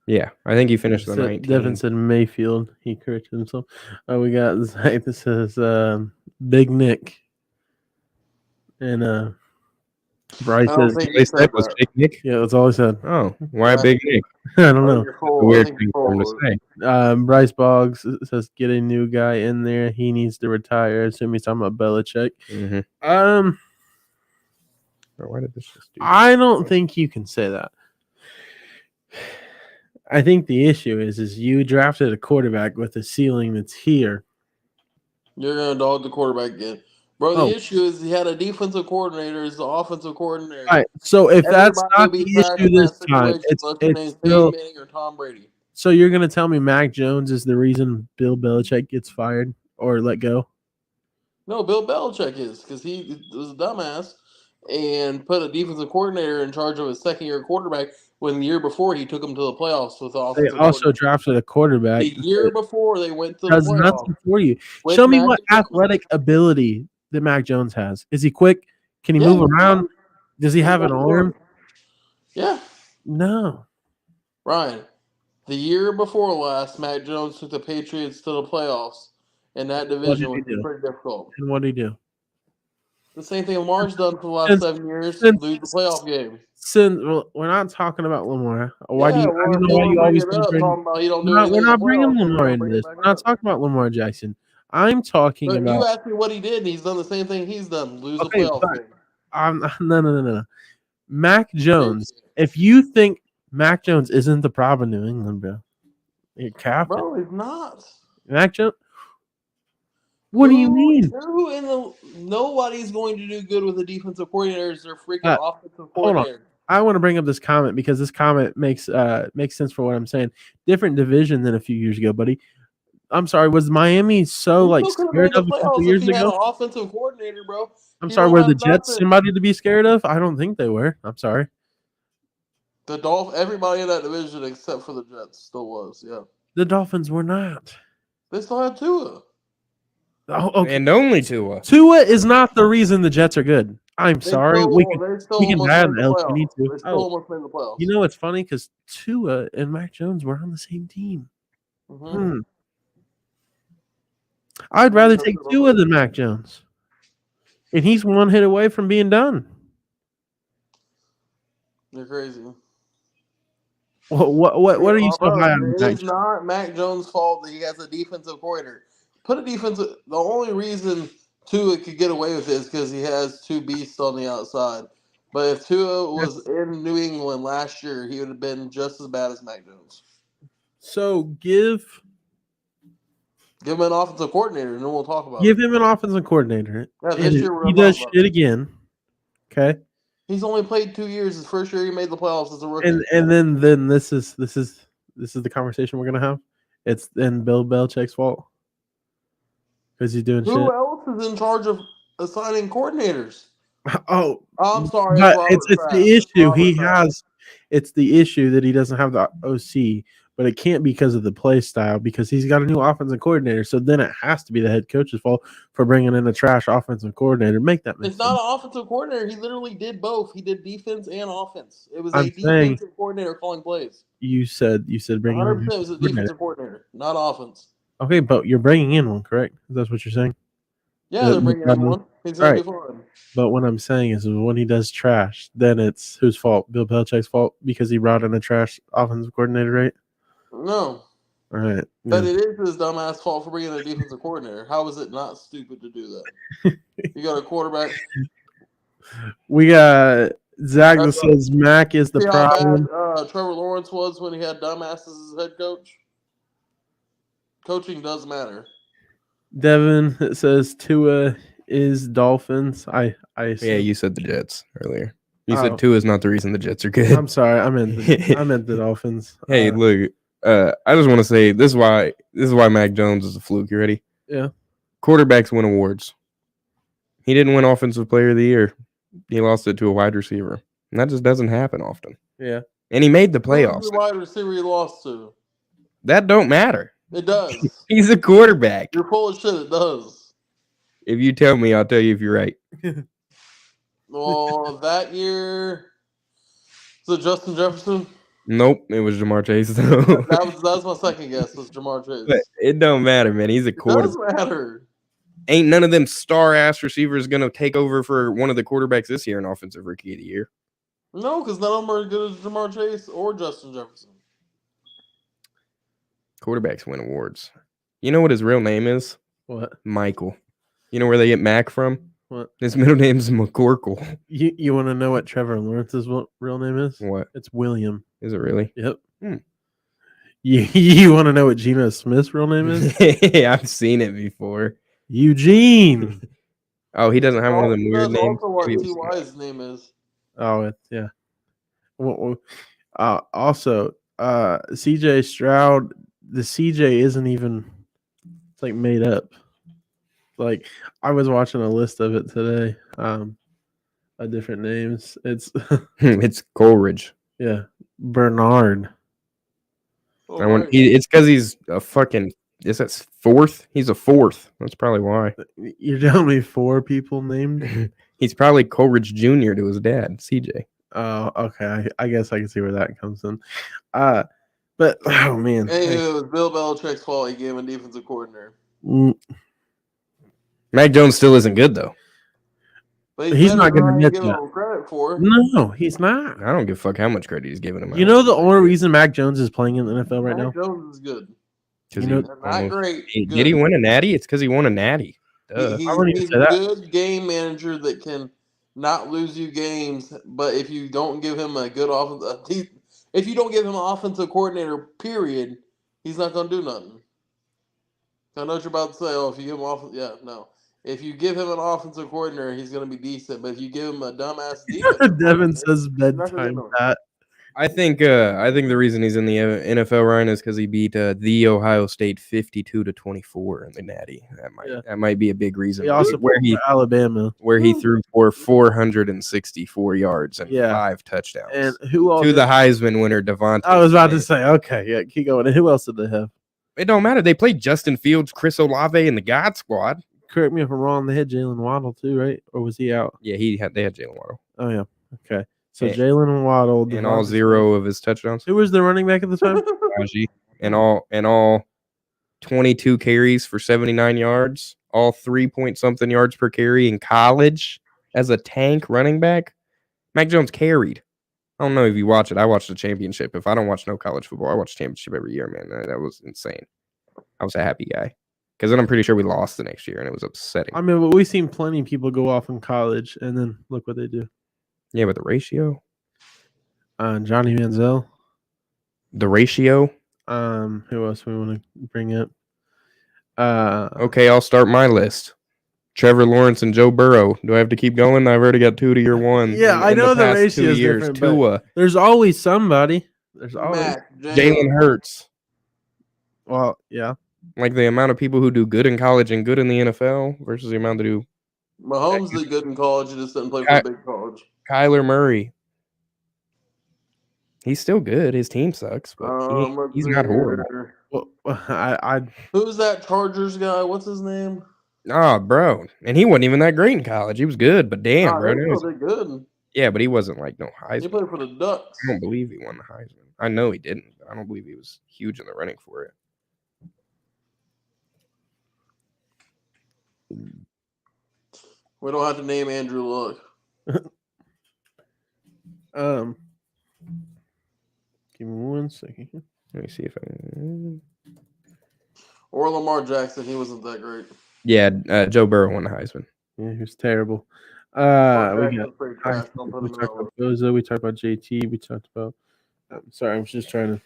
D: Yeah, I think he finished the 19.
B: Devin said Mayfield. He corrected himself. We got Zach. This is Big Nick. And Bryce
A: I don't
B: says,
A: think
D: They
A: he
D: said
A: said
D: was
A: that.
D: Big Nick.
B: yeah, that's all he said.
D: Oh, why
A: Yeah.
D: Big Nick?
B: I don't know.
A: You're
D: A
A: full. I
D: weird
A: think
D: thing
A: you're
D: for him to
A: full.
D: say.
B: Bryce Boggs says, get a new guy in there. He needs to retire. I assume he's talking about Belichick.
D: Mm-hmm. Why did this just do that?
B: I don't think you can say that. I think the issue is you drafted a quarterback with a ceiling that's here.
A: You're going to dog the quarterback again. Bro, the
B: Oh.
A: issue is he had a defensive coordinator as the offensive coordinator.
B: All right. So if that's
A: Everybody
B: not
A: would be
B: the
A: trash
B: issue
A: in that
B: this time,
A: situation
B: it's
A: unless your name's
B: still.
A: Peyton Manning or Tom Brady.
B: So you're gonna tell me Mac Jones is the reason Bill Belichick gets fired or let go?
A: No, Bill Belichick is because he was a dumbass and put a defensive coordinator in charge of his second-year quarterback when the year before he took him to the playoffs with the
B: They
A: offensive
B: also
A: coordinator.
B: drafted a quarterback
A: The year before they went to the
B: does
A: playoffs.
B: nothing for you.
A: with
B: Show me
A: Mac
B: what
A: Jones.
B: athletic ability that Mac Jones has. Is he quick? Can he
A: Yeah,
B: move
A: he's
B: around?
A: not.
B: Does he
A: He's
B: have an
A: not
B: arm?
A: good. Yeah,
B: No.
A: Ryan. The year before last, Mac Jones took the Patriots to the playoffs, and that division
B: What
A: was
B: did he do?
A: pretty difficult.
B: And what did he do?
A: The same thing Lamar's done for the last 7 years, lose the playoff game.
B: Well, we're not talking about Lamar. Why
A: Yeah,
B: do you? I
A: well,
B: don't
A: if
B: know
A: you
B: why
A: want
B: you
A: to bring
B: always
A: it
B: want to
A: up,
B: bring.
A: talking about you don't do
B: We're
A: anything in
B: not
A: the
B: bringing
A: playoffs, so
B: Lamar
A: we're
B: into
A: bring
B: this.
A: it back
B: We're not
A: up.
B: talking about Lamar Jackson. I'm talking
A: But
B: about.
A: you asked me what he did, and he's done the same thing he's done, lose
B: Okay,
A: a playoff
B: but
A: game.
B: no. Mac Jones. If you think Mac Jones isn't the problem in New England, bro, you're capping.
A: Bro, he's not.
B: Mac Jones. What do you mean?
A: Nobody's going to do good with a defensive coordinator as their freaking offensive
B: Hold on.
A: coordinator.
B: I want to bring up this comment because this comment makes sense for what I'm saying. Different division than a few years ago, buddy. I'm sorry. Was Miami so
A: He
B: like
A: still could have
B: scared
A: made the
B: of a couple
A: playoffs if
B: years
A: he had
B: ago?
A: an offensive coordinator, bro.
B: I'm
A: He
B: sorry.
A: don't
B: Were
A: have
B: the Jets
A: nothing.
B: somebody to be scared of? I don't think they were. I'm sorry.
A: The everybody in that division except for the Jets still was, yeah.
B: The Dolphins were not.
A: They still had Tua.
B: Oh, okay.
D: And only Tua.
B: Tua is not the reason the Jets are good. I'm
A: They
B: sorry.
A: still,
B: We
A: they still
B: can
A: almost
B: die
A: made
B: on
A: the
B: the L if we need
A: playoffs.
B: to.
A: They still almost made the playoffs.
B: You know what's funny? Because Tua and Mac Jones were on the same team. I'd rather take Tua than Mac Jones. And he's one hit away from being done.
A: You're crazy.
B: What are you so high on?
A: It is not Mac Jones' fault that he has a defensive coordinator. The only reason Tua could get away with it is because he has two beasts on the outside. But if Tua was in New England last year, he would have been just as bad as Mac Jones.
B: So give
A: him an offensive coordinator, and then we'll talk about it.
B: Give him an offensive coordinator.
A: Yeah, this year we're
B: he does shit again. Okay.
A: He's only played 2 years. His first year he made the playoffs as a rookie.
B: And then this is the conversation we're gonna have. It's then Bill Belichick's fault because he's doing shit.
A: Who else is in charge of assigning coordinators?
B: Oh,
A: I'm sorry,
B: but it's the issue he has. It's the issue that he doesn't have the OC, but it can't be because of the play style because he's got a new offensive coordinator. So then it has to be the head coach's fault for bringing in a trash offensive coordinator. Make that make sense.
A: It's not an offensive coordinator. He literally did both. He did defense and offense. It was
B: I'm
A: a defensive coordinator calling plays.
B: You said bringing
A: 100% it was a defensive coordinator, not offense.
B: Okay, but you're bringing in one, correct? That's what you're saying?
A: Yeah, they're bringing in one. He's going to be fine.
B: But what I'm saying is when he does trash, then it's whose fault? Bill Belichick's fault because he brought in a trash offensive coordinator, right?
A: No.
B: All right.
A: But it is his dumbass fault for bringing a defensive coordinator. How is it not stupid to do that? You got a quarterback.
B: We got Zach says Mac is the
A: See how
B: problem.
A: bad Trevor Lawrence was when he had dumbasses as head coach? Coaching does matter.
B: Devin says Tua is Dolphins. I assume.
D: Yeah, you said the Jets earlier. You
B: Oh.
D: said Tua is not the reason the Jets are good.
B: I'm sorry. I meant the Dolphins.
D: Hey, look. I just want to say this is why Mac Jones is a fluke. You ready?
B: Yeah.
D: Quarterbacks win awards. He didn't win Offensive Player of the Year. He lost it to a wide receiver, and that just doesn't happen often.
B: Yeah.
D: And he made the
A: Who's
D: playoffs.
A: the wide receiver he lost to?
D: That don't matter.
A: It does.
D: He's a quarterback.
A: You're full of shit. It does.
D: If you tell me, I'll tell you if you're right.
A: Well, that year, was it Justin Jefferson?
D: Nope, it was Jamar Chase though.
A: That was my second guess. Was Jamar Chase?
D: But it don't matter, man. He's a
A: It
D: quarterback.
A: does matter.
D: Ain't none of them star ass receivers gonna take over for one of the quarterbacks this year in Offensive Rookie of the Year.
A: No, because none of them are as good as Jamar Chase or Justin Jefferson.
D: Quarterbacks win awards. You know what his real name is?
B: What?
D: Michael. You know where they get Mac from?
B: What?
D: His middle name's McCorkle.
B: You want to know what Trevor Lawrence's real name is?
D: What?
B: It's William.
D: Is it really?
B: Yep.
D: Hmm.
B: You want to know what Geno Smith's real name is?
D: Yeah, I've seen it before.
B: Eugene.
D: Oh, he doesn't have one of them weird
A: That's
D: names.
A: also what
D: Maybe-
A: T.Y.'s name is.
B: Oh, yeah. Also, CJ Stroud. The CJ isn't even. It's like made up. Like I was watching a list of it today. Of different names. It's
D: It's Coleridge.
B: yeah, Bernard.
A: Oh,
D: It's because he's a fucking. Is that fourth? He's a fourth. That's probably why.
B: You're telling me 4 people named?
D: He's probably Coleridge Jr. to his dad, CJ.
B: Oh, okay. I guess I can see where that comes in. But oh man,
A: Anyway, it was Bill Belichick's fault. He gave him a defensive coordinator.
D: Mac Jones still isn't good though.
A: But
B: He's not
A: going
B: gonna
A: to
B: admit
A: give
B: that.
A: him credit for.
B: No, he's not.
D: I don't give a fuck how much credit he's giving him.
B: You know the only reason Mac Jones is playing in the NFL right now?
A: Mac Jones is good.
B: You know-
A: Not great.
D: Did he win a natty? It's because he won a natty. Duh.
A: He's
B: I wouldn't even
A: a
B: say that.
A: good game manager that can not lose you games. But if you don't give him a good offense, if you don't give him an offensive coordinator, period, he's not going to do nothing. I know what you're about to say. Oh, if you give him no. If you give him an offensive coordinator, he's going to be decent. But if you give him a dumbass defense,
B: Devin says
A: not gonna
B: bedtime.
A: do
B: Pat.
D: I think the reason he's in the NFL run is because he beat the Ohio State 52-24 in the natty. That might be a big reason.
B: He also
D: where
B: played for Alabama.
D: he threw for 464 yards and 5 touchdowns.
B: And who else?
D: To the Heisman winner, Devontae.
B: I was about to
D: Smith.
B: say, okay, yeah, keep going. And who else did they have?
D: It don't matter. They played Justin Fields, Chris Olave, and the God Squad.
B: Correct me if I'm wrong. They had Jalen Waddle too, right? Or was he out?
D: Yeah, they had Jalen Waddle.
B: Oh yeah. Okay. So
D: And-
B: Jalen Waddle
D: And all 0 of his touchdowns.
B: Who was the running back at the time?
D: Najee. And all 22 carries for 79 yards, all 3-point-something yards per carry in college as a tank running back. Mac Jones carried. I don't know if you watch it. I watched the championship. If I don't watch no college football, I watch the championship every year, man. That was insane. I was a happy guy. Because then I'm pretty sure we lost the next year, and it was upsetting.
B: I mean, but we've seen plenty of people go off in college, and then look what they do.
D: Yeah, but the ratio.
B: Johnny Manziel.
D: The ratio.
B: Who else we want to bring up?
D: Okay, I'll start my list. Trevor Lawrence and Joe Burrow. Do I have to keep going? I've already got 2 to your 1.
B: Yeah, I know the
D: past
B: ratio
D: 2
B: is
D: years.
B: different, but
D: Tua,
B: there's always somebody. There's always.
A: Mac,
D: Jalen Hurts.
B: Well, yeah.
D: Like the amount of people who do good in college and good in the NFL versus the amount that do
A: Mahomes did good in college. He just didn't play for a big college.
D: Kyler Murray. He's still good. His team sucks, but
A: Let's
D: he's
A: see
D: not horrible.
A: here.
B: Well, I
A: Who's that Chargers guy? What's his name?
D: Oh, bro. And he wasn't even that great in college. He was good, but damn, bro.
A: They still did good.
D: Yeah, but he wasn't like no
A: He
D: Heisman.
A: played for the Ducks.
D: I don't believe he won the Heisman. I know he didn't, but I don't believe he was huge in the running for it.
A: We don't have to name Andrew Luck.
B: Give me 1 second here.
D: Let me see if I.
A: Or Lamar Jackson. He wasn't that great.
D: Yeah, Joe Burrow won the Heisman.
B: Yeah, he was terrible. We got
A: Jackson's pretty trash. Don't put
B: we
A: him in
B: talked
A: that
B: about Bosa. We talked about JT. We talked about. Sorry, I was just trying to.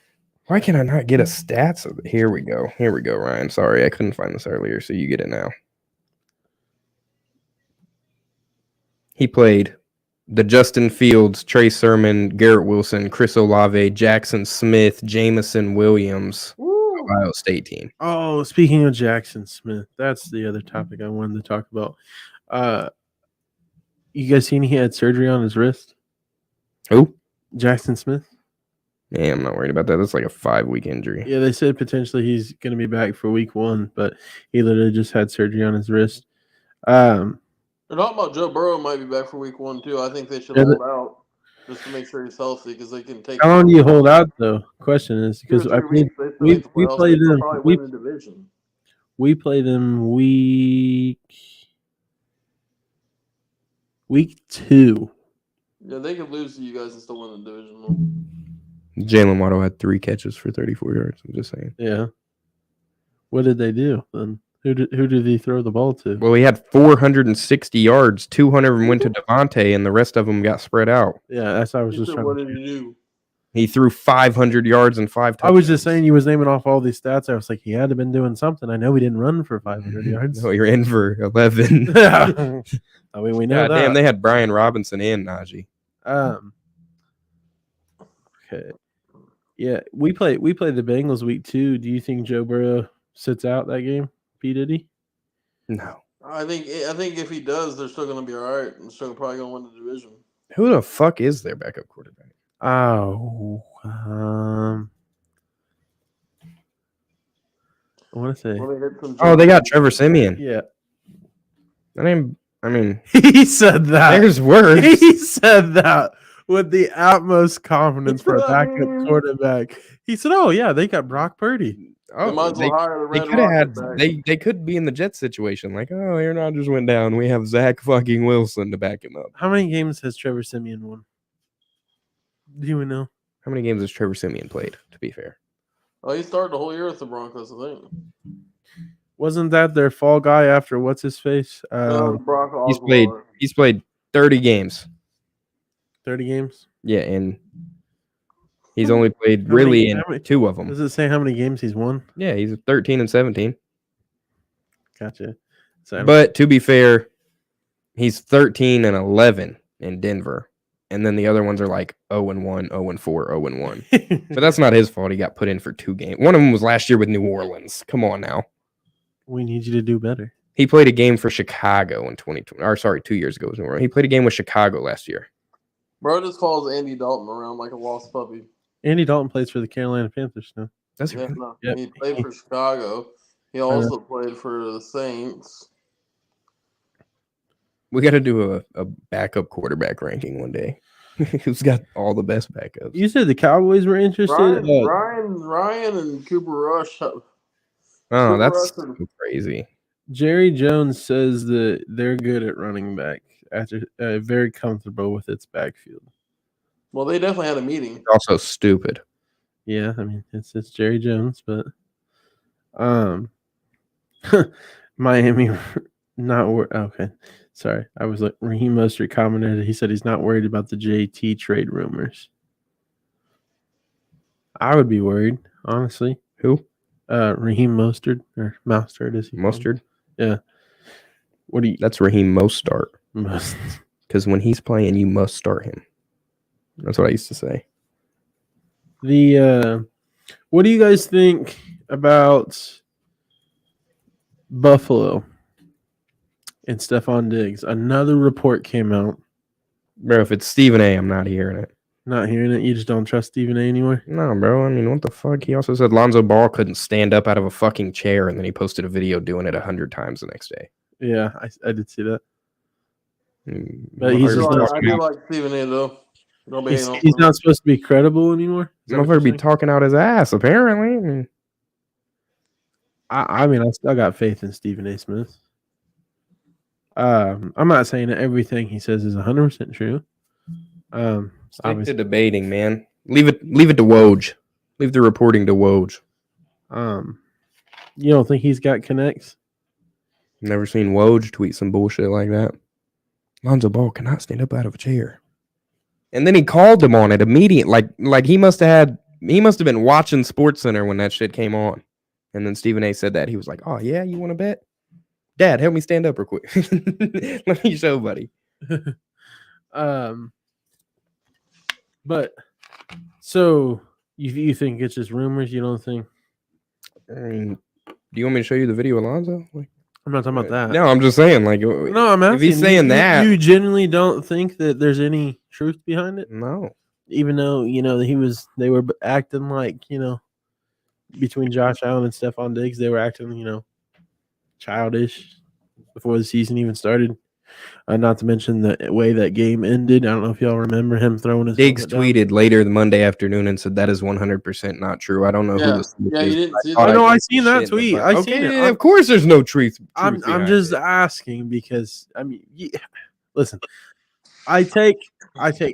D: Why can I not get a stats of it? Here we go, Ryan. Sorry, I couldn't find this earlier, so you get it now. He played the Justin Fields, Trey Sermon, Garrett Wilson, Chris Olave, Jackson Smith, Jamison Williams, Ohio State team.
B: Oh, speaking of Jackson Smith, that's the other topic I wanted to talk about. You guys seen he had surgery on his wrist?
D: Who?
B: Jackson Smith.
D: Yeah, I'm not worried about that. That's like a 5-week injury.
B: Yeah, they said potentially he's going to be back for week 1, but he literally just had surgery on his wrist.
A: They're talking about Joe Burrow might be back for week 1 too. I think they should hold out just to make sure he's healthy because they can take.
B: How long do you hold out though? Question is because I mean, we played them.
A: Win the division.
B: We play them week 2.
A: Yeah, they could lose to you guys and still win the division.
D: Jalen Waddle had 3 catches for 34 yards. I'm just saying.
B: Yeah. What did they do then? Who did he throw the ball to?
D: Well, he had 460 yards. 200 of them went to Devontae, and the rest of them got spread out.
B: Yeah, that's what I was just trying.
A: What did he do?
D: He threw 500 yards and 5 touchdowns.
B: I was just saying you was naming off all these stats. I was like, he had to have been doing something. I know he didn't run for 500 yards.
D: No, you're in for 11.
B: Yeah. I mean, we know that.
D: Damn, they had Brian Robinson and Najee.
B: Okay. Yeah, we play the Bengals week 2. Do you think Joe Burrow sits out that game? P. Diddy?
D: No.
A: I think if he does, they're still going to be all right. They're still probably going to win the division.
D: Who the fuck is their backup quarterback?
B: Oh, I want to say.
D: Oh, they got Trevor Siemian.
B: Yeah.
D: I mean,
B: He said that.
D: there's words.
B: He said that with the utmost confidence for a backup quarterback. He said, "Oh yeah, they got Brock Purdy."
D: Oh, they could have had. They could be in the Jets situation, like, oh, Aaron Rodgers went down. We have Zach fucking Wilson to back him up.
B: How many games has Trevor Siemian won? Do you know?
D: How many games has Trevor Siemian played? To be fair,
A: he started the whole year with the Broncos, I think.
B: Wasn't that their fall guy after what's his face?
A: Brock
D: he's played 30 games.
B: 30 games.
D: Yeah, and he's only played really in 2 of them.
B: Does it say how many games he's won?
D: Yeah, he's 13 and 17.
B: Gotcha.
D: But to be fair, he's 13 and 11 in Denver. And then the other ones are like 0-1, 0-4, 0-1. But that's not his fault. He got put in for 2 games. One of them was last year with New Orleans. Come on now.
B: We need you to do better.
D: He played a game for Chicago in 2020. Or sorry, 2 years ago. He played a game with Chicago last year.
A: Bro just follows Andy Dalton around like a lost puppy.
B: Andy Dalton plays for the Carolina Panthers now.
D: Does he?
A: Yeah, no.
B: Yep.
A: He played for Chicago. He also played for the Saints.
D: We got to do a backup quarterback ranking one day. Who's got all the best backups?
B: You said the Cowboys were interested.
A: Ryan and Cooper Rush.
D: Oh, that's so crazy.
B: Jerry Jones says that they're good at running back after very comfortable with its backfield.
A: Well, they definitely had a meeting.
D: Also stupid.
B: Yeah, I mean it's Jerry Jones, but Miami not okay. Sorry, I was like Raheem Mostert commented. He said he's not worried about the JT trade rumors. I would be worried, honestly.
D: Who?
B: Raheem Mostert or Mostert is he?
D: Mustard?
B: Yeah. What do you?
D: That's Raheem Mostert. Because when he's playing, you must start him. That's what I used to say.
B: What do you guys think about Buffalo and Stephon Diggs? Another report came out.
D: Bro, if it's Stephen A, I'm not hearing it.
B: Not hearing it? You just don't trust Stephen A anymore?
D: No, bro. I mean, what the fuck? He also said Lonzo Ball couldn't stand up out of a fucking chair, and then he posted a video doing it 100 times the next day.
B: Yeah, I did see that.
D: But
A: I do like Stephen A, though.
B: He's not supposed to be credible anymore?
D: Motherfucker be talking out his ass, apparently.
B: I mean, I still got faith in Stephen A. Smith. I'm not saying that everything he says is 100% true.
D: Stick to debating, man. Leave it to Woj. Leave the reporting to Woj.
B: You don't think he's got connects?
D: Never seen Woj tweet some bullshit like that. Lonzo Ball cannot stand up out of a chair. And then he called him on it immediately. Like he must have been watching SportsCenter when that shit came on. And then Stephen A said that. He was like, "Oh yeah, you want to bet? Dad, help me stand up real quick. Let me show, buddy."
B: But so you think it's just rumors? You don't think?
D: I mean, do you want me to show you the video, Alonzo? Like,
B: I'm not talking about that.
D: no, I'm just saying. Like,
B: No, I'm asking.
D: If he's saying that,
B: you genuinely don't think that there's any truth behind it?
D: no.
B: Even though they were acting like between Josh Allen and Stephon Diggs, they were acting childish before the season even started. Not to mention the way that game ended. I don't know if y'all remember him throwing his
D: Diggs
B: helmet down.
D: tweeted later the Monday afternoon and said that is 100% not true. I don't know who
A: Yeah,
D: this
A: yeah, you didn't see
B: I
A: that.
B: know. I
D: read
B: seen
D: the
B: that
D: shit,
B: tweet.
D: but-
B: I
D: okay,
B: seen it.
D: of course, there's no truth.
B: I'm
D: behind
B: just
D: it.
B: asking because listen, I take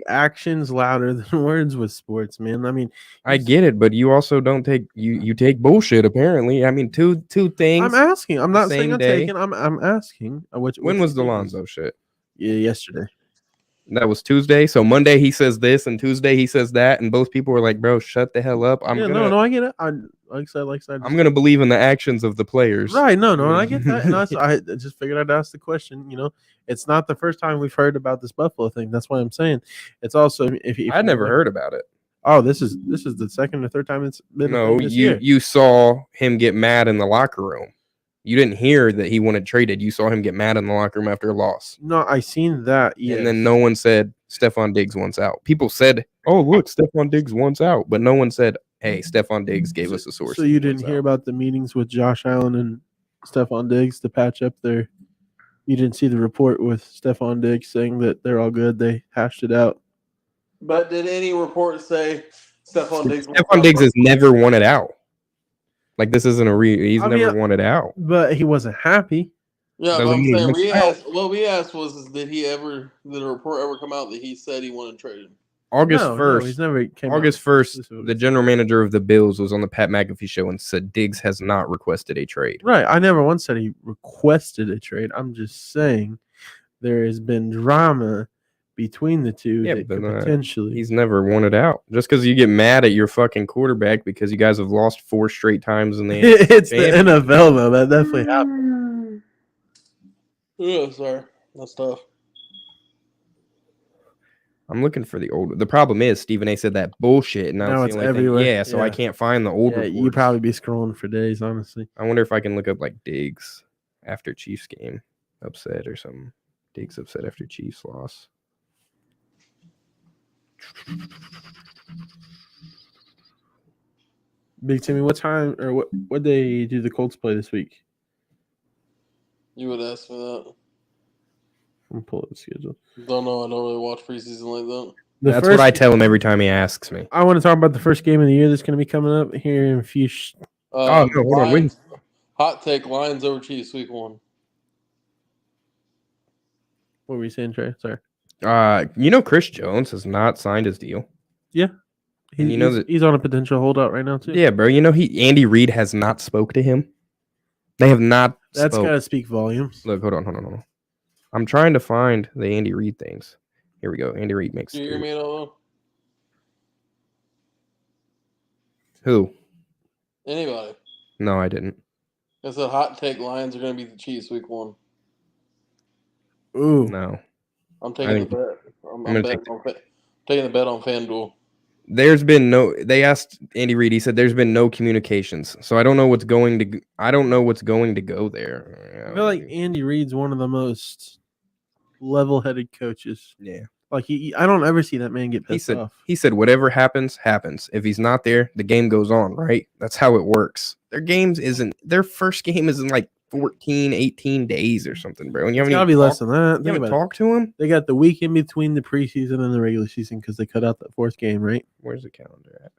B: actions louder than words with sports, man. I mean,
D: I get it, but you also don't take you take bullshit. Apparently, I mean, two things.
B: I'm asking. I'm not saying
D: same
B: I'm
D: day.
B: taking. I'm asking.
D: When was the Lonzo shit?
B: Yeah, yesterday.
D: That was Tuesday. So Monday he says this, and Tuesday he says that, and both people were like, "Bro, shut the hell up."
B: No, I get it. Like I said,
D: I'm gonna believe in the actions of the players.
B: Right? No, I get that, and I just figured I'd ask the question. It's not the first time we've heard about this Buffalo thing. That's why I'm saying it's also if
D: I'd never heard about it.
B: Oh, this is the second or third time it's been.
D: No,
B: this year.
D: you saw him get mad in the locker room. You didn't hear that he wanted traded. You saw him get mad in the locker room after a loss.
B: No, I seen that. Yes.
D: And then no one said Stephon Diggs wants out. People said, "Oh, look, Stephon Diggs wants out," but no one said, "Hey, Stephon Diggs gave us a source."
B: So you didn't hear about the meetings with Josh Allen and Stephon Diggs to patch up their. You didn't see the report with Stephon Diggs saying that they're all good. They hashed it out.
A: But did any report say Stephon Diggs?
D: Stephon Diggs has never wanted out. Like, this isn't he's never wanted out.
B: But he wasn't happy.
A: Yeah,
D: Doesn't
A: but I'm
D: mean he
A: saying
D: wants out.
A: what we asked was, did the report ever come out that he said he wanted traded?
D: August
B: No,
D: 1st.
B: he's never came
D: August
B: out
D: 1st,
B: specifically.
D: the general manager of the Bills was on the Pat McAfee show and said Diggs has not requested a trade.
B: Right. I never once said he requested a trade. I'm just saying there has been drama between the two that
D: but
B: could potentially.
D: he's never wanted out. Just because you get mad at your fucking quarterback because you guys have lost 4 straight times in the
B: It's the
D: championship.
B: NFL though. That definitely happened.
A: Yeah, sorry, that's tough.
D: I'm looking for the old. The problem is Stephen A said that bullshit, and
B: Now
D: it's
B: it's
D: the only thing.
B: everywhere.
D: Yeah, so I
B: Yeah.
D: can't find the old.
B: Yeah,
D: reports.
B: you'd probably be scrolling for days, honestly.
D: I wonder if I can look up like Diggs after Chiefs game upset or something. Diggs upset after Chiefs loss.
B: Big Timmy, what time or what day do the Colts play this week?
A: You would ask me that.
B: I'm gonna pull up the schedule.
A: Don't know. I don't really watch preseason like that.
D: That's what I tell him every time he asks me.
B: I want to talk about the first game of the year that's going to be coming up here in a few.
D: No, hold on. Wait.
A: Hot take: Lions over Chiefs, week 1.
B: What were you saying, Trey? Sorry.
D: Chris Jones has not signed his deal.
B: Yeah. He's on a potential holdout right now too.
D: Yeah, bro. Andy Reid has not spoke to him. They have not.
B: That's got to speak volumes.
D: Look, hold on. I'm trying to find the Andy Reid things. Here we go. Andy Reid makes.
A: Do you hear me at all?
D: Who?
A: Anybody?
D: No, I didn't.
A: I said hot take: Lions are going to beat the Chiefs week 1.
B: Ooh.
D: No.
A: I'm taking the bet. I'm taking the bet on FanDuel.
D: There's been no. They asked Andy Reid. He said there's been no communications, so I don't know what's going to. I don't know what's going to go there.
B: I feel like Andy Reid's one of the most level-headed coaches.
D: Yeah.
B: Like I don't ever see that man get pissed off.
D: He said whatever happens, happens. If he's not there, the game goes on, right? That's how it works. Their first game isn't like 14, 18 days or something, bro. And you haven't
B: It's gotta be less than that.
D: You haven't talked to him?
B: They got the week in between the preseason and the regular season because they cut out that 4th game, right?
D: Where's the calendar at?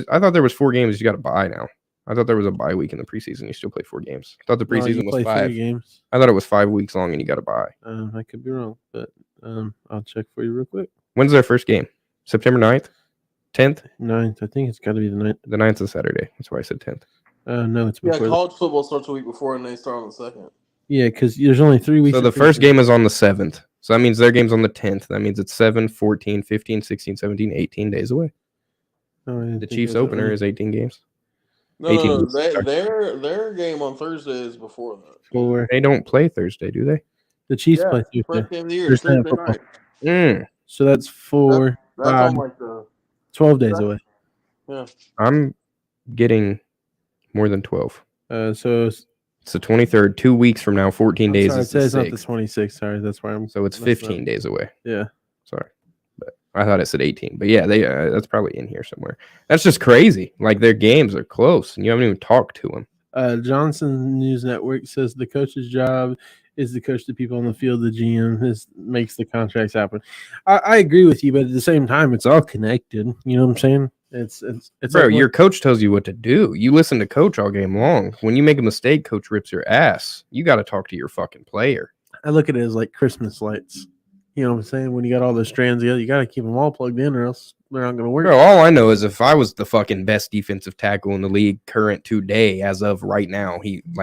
D: I thought there was 4 games you got to buy now. I thought there was a bye week in the preseason. You still play 4 games. I thought the preseason was 5
B: games.
D: I thought it was 5 weeks long and you got to buy.
B: I could be wrong, but I'll check for you real quick.
D: When's their first game? September 9th? 10th?
B: 9th. I think it's got to be the 9th.
D: The 9th is Saturday. That's why I said 10th.
B: No, it's before.
A: Yeah, college football starts a week before and they start on the 2nd.
B: Yeah, because there's only 3 weeks.
D: So the first game is on the 7th. So that means their game's on the 10th. That means it's 7, 14, 15, 16, 17, 18 days away. The Chiefs opener is 18 games.
A: No,
D: 18
A: no,
D: weeks, sorry.
A: their game on Thursday is before that.
B: 4.
D: They don't play Thursday, do they?
B: The Chiefs
A: Yeah,
B: play Thursday.
A: first game of the year is
B: Thursday Night
A: Thursday
B: Football.
A: night.
B: So that's 4,
A: That's
B: 5,
A: on like the
B: 12 days away.
A: yeah.
D: I'm getting more than 12.
B: So
D: It's the 23rd, 2 weeks from now, 14 days
B: sorry,
D: is
B: it
D: the
B: says not the
D: 6th.
B: 26th. Sorry, that's why I'm.
D: So it's
B: messing up.
D: 15 days away.
B: Yeah.
D: Sorry. But I thought it said 18. But yeah, they that's probably in here somewhere. That's just crazy. Like their games are close and you haven't even talked to them.
B: Johnson News Network says the coach's job is to coach the people on the field. The GM makes the contracts happen. I agree with you, but at the same time, it's all connected. You know what I'm saying? It's
D: Bro,
B: like
D: your coach tells you what to do. You listen to coach all game long. When you make a mistake, coach rips your ass. You got to talk to your fucking player.
B: I look at it as like Christmas lights. You know what I'm saying? When you got all those strands together, you got to keep them all plugged in, or else they're not going to work.
D: Bro, all I know is if I was the fucking best defensive tackle in the league current today, as of right now,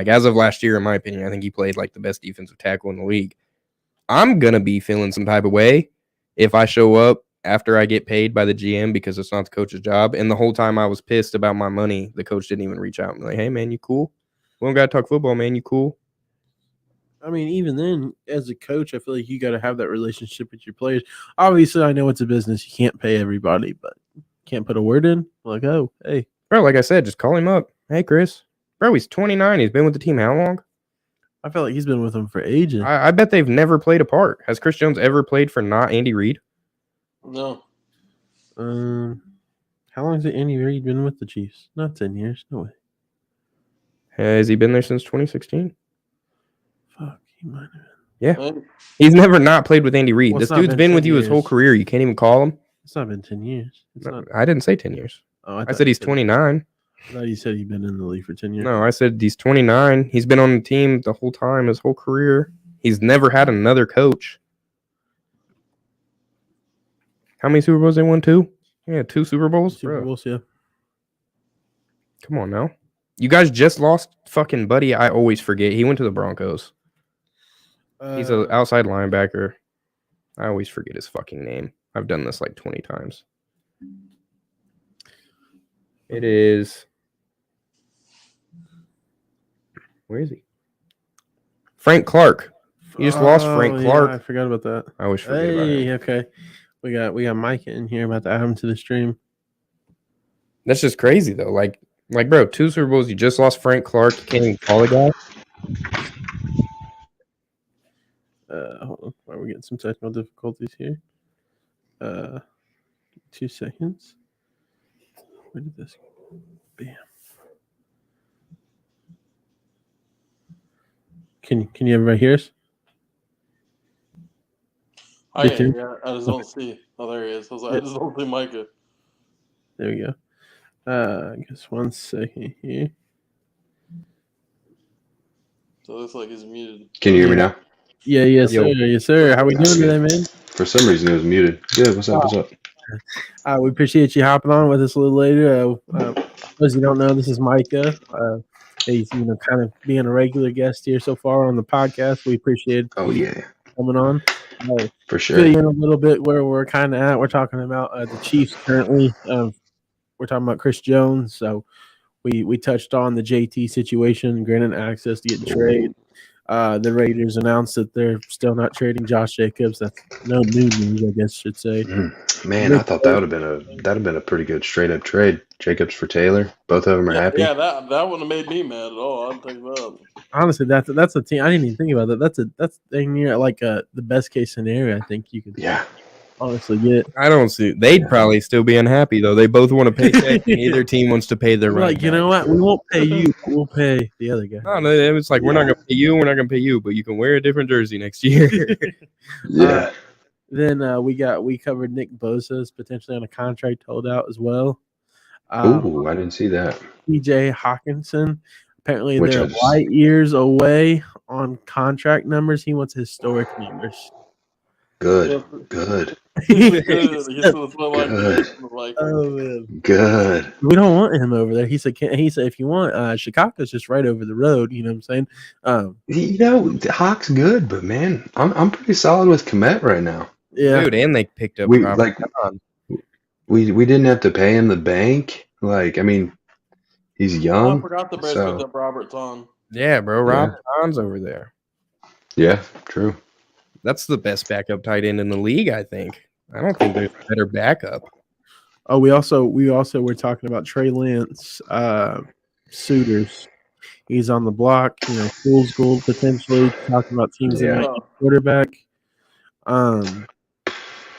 D: as of last year, in my opinion, I think he played like the best defensive tackle in the league. I'm going to be feeling some type of way if I show up after I get paid by the GM because it's not the coach's job. And the whole time I was pissed about my money, the coach didn't even reach out and be like, hey, man, you cool? We don't got to talk football, man. You cool?
B: I mean, even then, as a coach, I feel like you got to have that relationship with your players. Obviously, I know it's a business. You can't pay everybody, but can't put a word in. Like, oh, hey.
D: Bro, like I said, just call him up. Hey, Chris. Bro, he's 29. He's been with the team how long?
B: I feel like he's been with them for ages.
D: I bet they've never played apart. Has Chris Jones ever played for not Andy Reid?
A: No.
B: How long has Andy Reid been with the Chiefs? Not 10 years. No way.
D: Has he been there since 2016?
B: Fuck, he might have been.
D: Yeah. He's never not played with Andy Reid.
B: Well,
D: This
B: it's not
D: dude's
B: been
D: been with
B: 10
D: you his whole
B: years.
D: career. You can't even call him.
B: It's not been 10 years. It's
D: No,
B: not.
D: I didn't say 10 years.
B: Oh,
D: I said he's 29.
B: I thought you said he'd been in the league for 10 years.
D: No, I said he's 29. He's been on the team the whole time, his whole career. He's never had another coach. How many Super Bowls they won? 2? Yeah, 2 Super Bowls.
B: Super
D: Bro,
B: Bowls, yeah.
D: come on now. You guys just lost fucking Buddy. I always forget. He went to the Broncos. He's an outside linebacker. I always forget his fucking name. I've done this like 20 times. It is. Where is he? Frank Clark. You just lost Frank Clark.
B: Yeah, I forgot about that.
D: I always forget about him.
B: Okay. We got Micah in here about to add him to the stream.
D: That's just crazy though. Like, bro, 2 Super Bowls. You just lost Frank Clark. You can't even call a guy.
B: Hold on. We're getting some technical difficulties here. 2 seconds. Where did this go? Bam. Can you everybody hear us?
A: I just don't see. Oh, there he is. I was like, I just don't see Micah.
B: There we go. I guess 1 second here.
A: So it looks like he's muted.
E: Can you hear me now?
B: Yeah, yes,
D: Yo.
B: sir. Yes, sir. How we doing today, man?
E: For some reason, it was muted. Good. What's up? What's up?
B: We appreciate you hopping on with us a little later. For those you don't know, this is Micah. He's kind of being a regular guest here so far on the podcast. We appreciate you coming on.
E: For sure.
B: Fill you in a little bit where we're kind of at. We're talking about the Chiefs currently. We're talking about Chris Jones. So we touched on the JT situation, granted access to get trade. The Raiders announced that they're still not trading Josh Jacobs. That's no new news, I guess I should say.
E: Man, I thought that would have been a pretty good straight up trade. Jacobs for Taylor. Both of them are happy.
A: Yeah, that wouldn't have made me mad at all. I'd take that.
B: Honestly, that's a team. I didn't even think about that. That's dang near like the best case scenario. I think you could honestly get.
D: I don't see. They'd probably still be unhappy though. They both want to pay. Check. Neither team wants to pay their
B: Like,
D: right.
B: you know what? We won't pay you. But we'll pay the other guy.
D: No, it's like we're not gonna pay you. We're not gonna pay you, but you can wear a different jersey next year.
E: Yeah.
B: Then we covered Nick Bosa's potentially on a contract holdout as well.
E: Ooh, I didn't see that.
B: TJ Hockenson. Apparently,
E: Which
B: they're
E: is-
B: light years away on contract numbers. He wants historic numbers.
E: Good. Good.
A: He said good. He said it's what like
E: Good.
A: the Vikings.
B: Oh man,
E: Good.
B: we don't want him over there. He said, if you want, Chicago's just right over the road. You know what I'm saying?
E: You know, Hawk's good, but man, I'm pretty solid with Komet right now.
B: Yeah,
D: Dude, and they picked up
E: We
D: Robert
E: like
D: John.
E: we didn't have to pay him the bank. Like, I mean, he's
A: Oh, I
E: young.
A: forgot the Bears picked
E: So
A: up Robert Ton.
D: Yeah, bro.
E: Yeah.
D: Robert John's over there.
E: yeah, true.
D: That's the best backup tight end in the league, I think. I don't think there's a better backup.
B: Oh, we also were talking about Trey Lance, suitors. He's on the block. You know, fool's gold potentially. Talking about teams that
E: Yeah.
B: might need quarterback.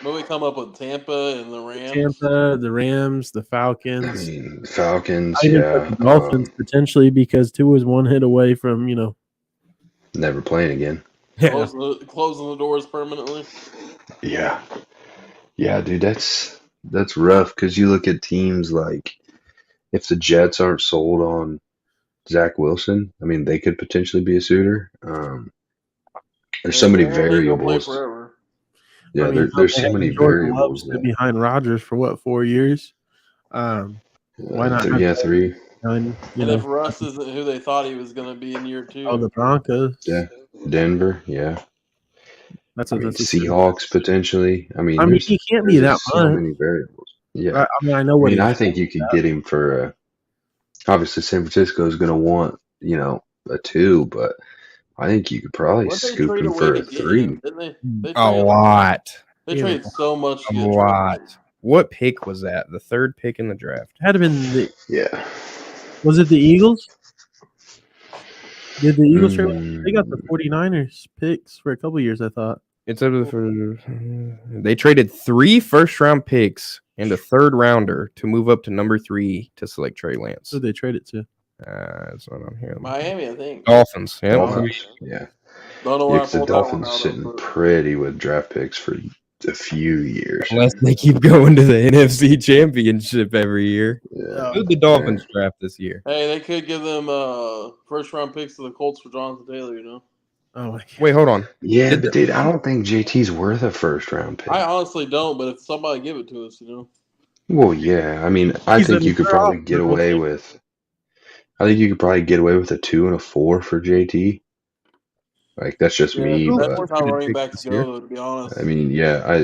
A: But we come up with Tampa and the Rams.
B: Tampa, the Rams, the
E: I
B: Falcons.
E: mean, Falcons.
B: I even
E: Yeah.
B: put the Dolphins potentially because Tua was one hit away from
E: Never playing again.
A: Closing the doors permanently.
E: Yeah. Yeah, dude, that's rough because you look at teams like if the Jets aren't sold on Zach Wilson, I mean, they could potentially be a suitor. There's so many
A: Aaron ain't gonna play
E: variables.
A: forever.
E: Yeah,
B: I mean,
E: there's
B: they
E: so
B: had
E: many
B: Jordan Love
E: variables.
B: stood behind Rodgers for what 4 years? Why not?
E: Yeah, 3.
B: And
A: if Russ isn't who they thought he was going to be in year 2.
B: Oh, the Broncos.
E: Yeah, Denver. Yeah,
B: That's
E: I
B: a
E: mean, Seahawks potentially. I mean,
B: he can't be
E: there's
B: that
E: so
B: much.
E: many variables. Yeah,
B: I know what.
E: I think you could get him for. Obviously, San Francisco is going to want a 2, but I think you could probably
A: What they
E: scoop
A: trade
E: him
A: away
E: for
A: to
E: a
A: get
E: 3.
A: him, didn't they? They
D: A
A: traded-
D: lot.
A: They
B: Yeah.
A: traded so much to
D: A
A: get Trey
D: lot.
A: Lance.
D: What pick was that? The 3rd pick in the draft.
B: Had to been the.
E: Yeah.
B: Was it the Eagles? Did the Eagles trade? They got the
E: Mm,
B: 49ers picks for a couple years, I thought.
D: It's over they traded 3 first-round picks and a 3rd rounder to move up to number 3 to select Trey Lance.
B: Who they traded to?
D: That's what I'm hearing.
A: Miami, I think.
D: Dolphins. Yeah.
E: Dolphins. Yeah.
A: Don't know
E: Yeah,
A: where I
E: 'cause the
A: pulled that one
E: Dolphins
A: out of,
E: sitting
A: but-
E: pretty with draft picks for a few years.
D: Unless they keep going to the NFC Championship every year.
E: Yeah.
D: Who'd the Dolphins draft this year?
A: Hey, they could give them first round picks to the Colts for Jonathan Taylor,
B: Oh my God.
D: Wait, hold on.
E: Yeah,
D: Did
E: but dude, I don't think JT's worth a first round pick.
A: I honestly don't, but if somebody give it to us,
E: Well, yeah. I mean, I
B: He's
E: think
B: a
E: you could
B: third
E: probably
B: option,
E: get away with. I think you could probably get away with a 2 and a 4 for JT. Like that's just me,
A: that's
E: but
A: just how running backs
D: this year.
A: go. To be honest,
E: I mean, yeah,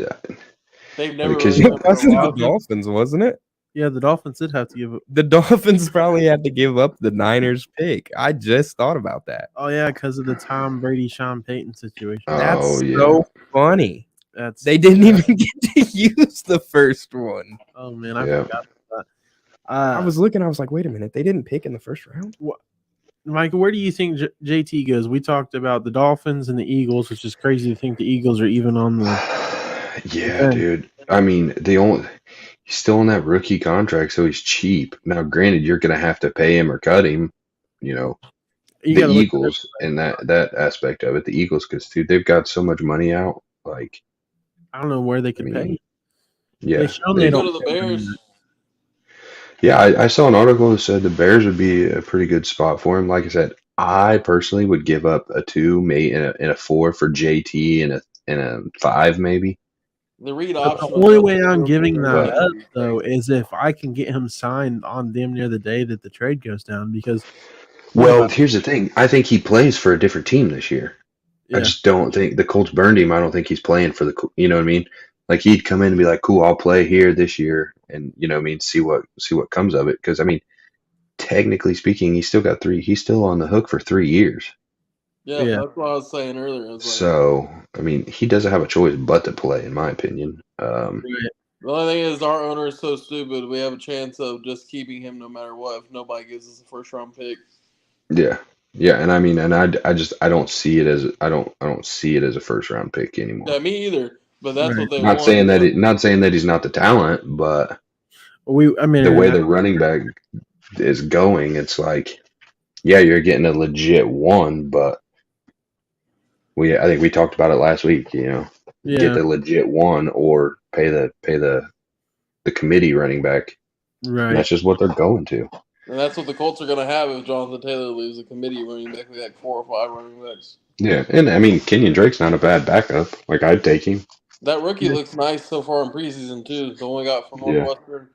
A: they've never
E: because
A: really
E: you-
A: been for a
D: That's the
A: while.
D: Dolphins, wasn't it?
B: Yeah, the Dolphins did have to give up.
D: The Dolphins probably had to give up the Niners pick. I just thought about that.
B: Oh yeah, because of the Tom Brady, Sean Payton situation.
D: That's
E: Oh, yeah.
D: so funny.
B: That's
D: They didn't even get to use the first one.
B: Oh man, I
E: Yeah.
B: forgot about that.
D: I was looking, I was like, wait a minute, they didn't pick in the first round?
B: Michael, where do you think JT goes? We talked about the Dolphins and the Eagles, which is crazy to think the Eagles are even on the.
E: yeah, dude. I mean, he's still on that rookie contract, so he's cheap. Now, granted, you're gonna have to pay him or cut him.
B: You
E: The
B: gotta look at
E: Eagles and that aspect of it, the Eagles, because dude, they've got so much money out. Like,
B: I don't know where they could
E: I
B: pay.
E: mean, yeah,
B: They shown
A: They
B: they
A: go
B: don't.
A: to the Bears.
E: yeah. I saw an article that said the Bears would be a pretty good spot for him. Like I said, I personally would give up a 2, maybe and a 4 for JT and a 5 maybe.
A: The read
B: But
A: option.
B: the only way I'm giving that
E: But-
B: up though is if I can get him signed on damn near the day that the trade goes down. Because
E: Well, here's the thing. I think he plays for a different team this year. I
B: yeah,
E: just don't think the Colts burned him. I don't think he's playing for the. You know what I mean? Like he'd come in and be like, "Cool, I'll play here this year," and you know what I mean, see what comes of it. Because I mean, technically speaking, he's still got 3. He's still on the hook for 3 years.
A: Yeah,
B: Yeah.
A: that's what I was saying earlier. I was like,
E: So I mean, he doesn't have a choice but to play, in my opinion.
A: the only thing is, our owner is so stupid. We have a chance of just keeping him no matter what if nobody gives us a first round pick.
E: Yeah, and I mean, and I don't see it as I don't see it as a first round pick anymore.
A: Yeah, me either. But that's
B: Right.
A: what they
E: Not
A: want.
E: saying that not saying that he's not the talent, but
B: I mean,
E: the way the running back is going, it's like, yeah, you're getting a legit 1, but I think we talked about it last week. You know,
B: yeah,
E: get the legit 1 or pay the committee running back. And
B: right.
E: that's just what they're going to.
A: And that's what the Colts are going to have if Jonathan Taylor leaves, a committee running back with like 4 or 5 running backs.
E: Yeah, and I mean, Kenyon Drake's not a bad backup. Like I'd take him.
A: That rookie looks nice so far in preseason too. The one we got from
E: Yeah.
A: Northwestern.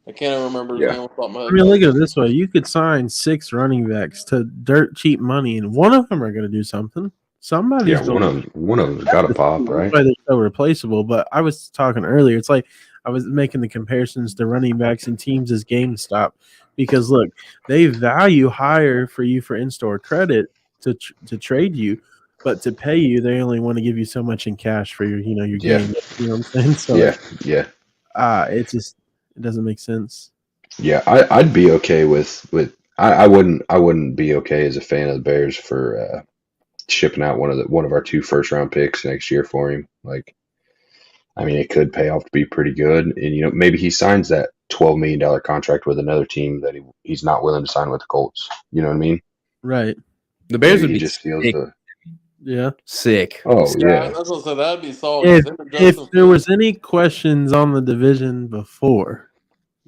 A: I can't even remember his
E: Yeah.
A: name off the top of my head.
B: I mean, look at it this way: you could sign 6 running backs to dirt cheap money, and one of them are going to do something. Somebody's
E: Yeah,
B: going.
E: one of them's got to pop,
B: That's
E: right?
B: why they're so replaceable. But I was talking earlier. It's like I was making the comparisons to running backs and teams as GameStop, because look, they value higher for you for in-store credit to trade you, but to pay you, they only want to give you so much in cash for your your
E: Yeah.
B: game. You know what I'm saying? So
E: Yeah.
B: it doesn't make sense.
E: Yeah, I'd be okay with I wouldn't be okay as a fan of the Bears for shipping out one of our 2 first-round picks next year for him. Like, I mean, it could pay off to be pretty good, and maybe he signs that $12 million contract with another team that he's not willing to sign with the Colts. You know what I mean?
B: Right.
D: The Bears
E: Maybe
D: would
E: he
D: be
E: just feels
D: sick.
E: the
B: Yeah.
D: Sick.
E: oh yeah
A: That's what I said. That'd be solid.
B: If there was any questions on the division before,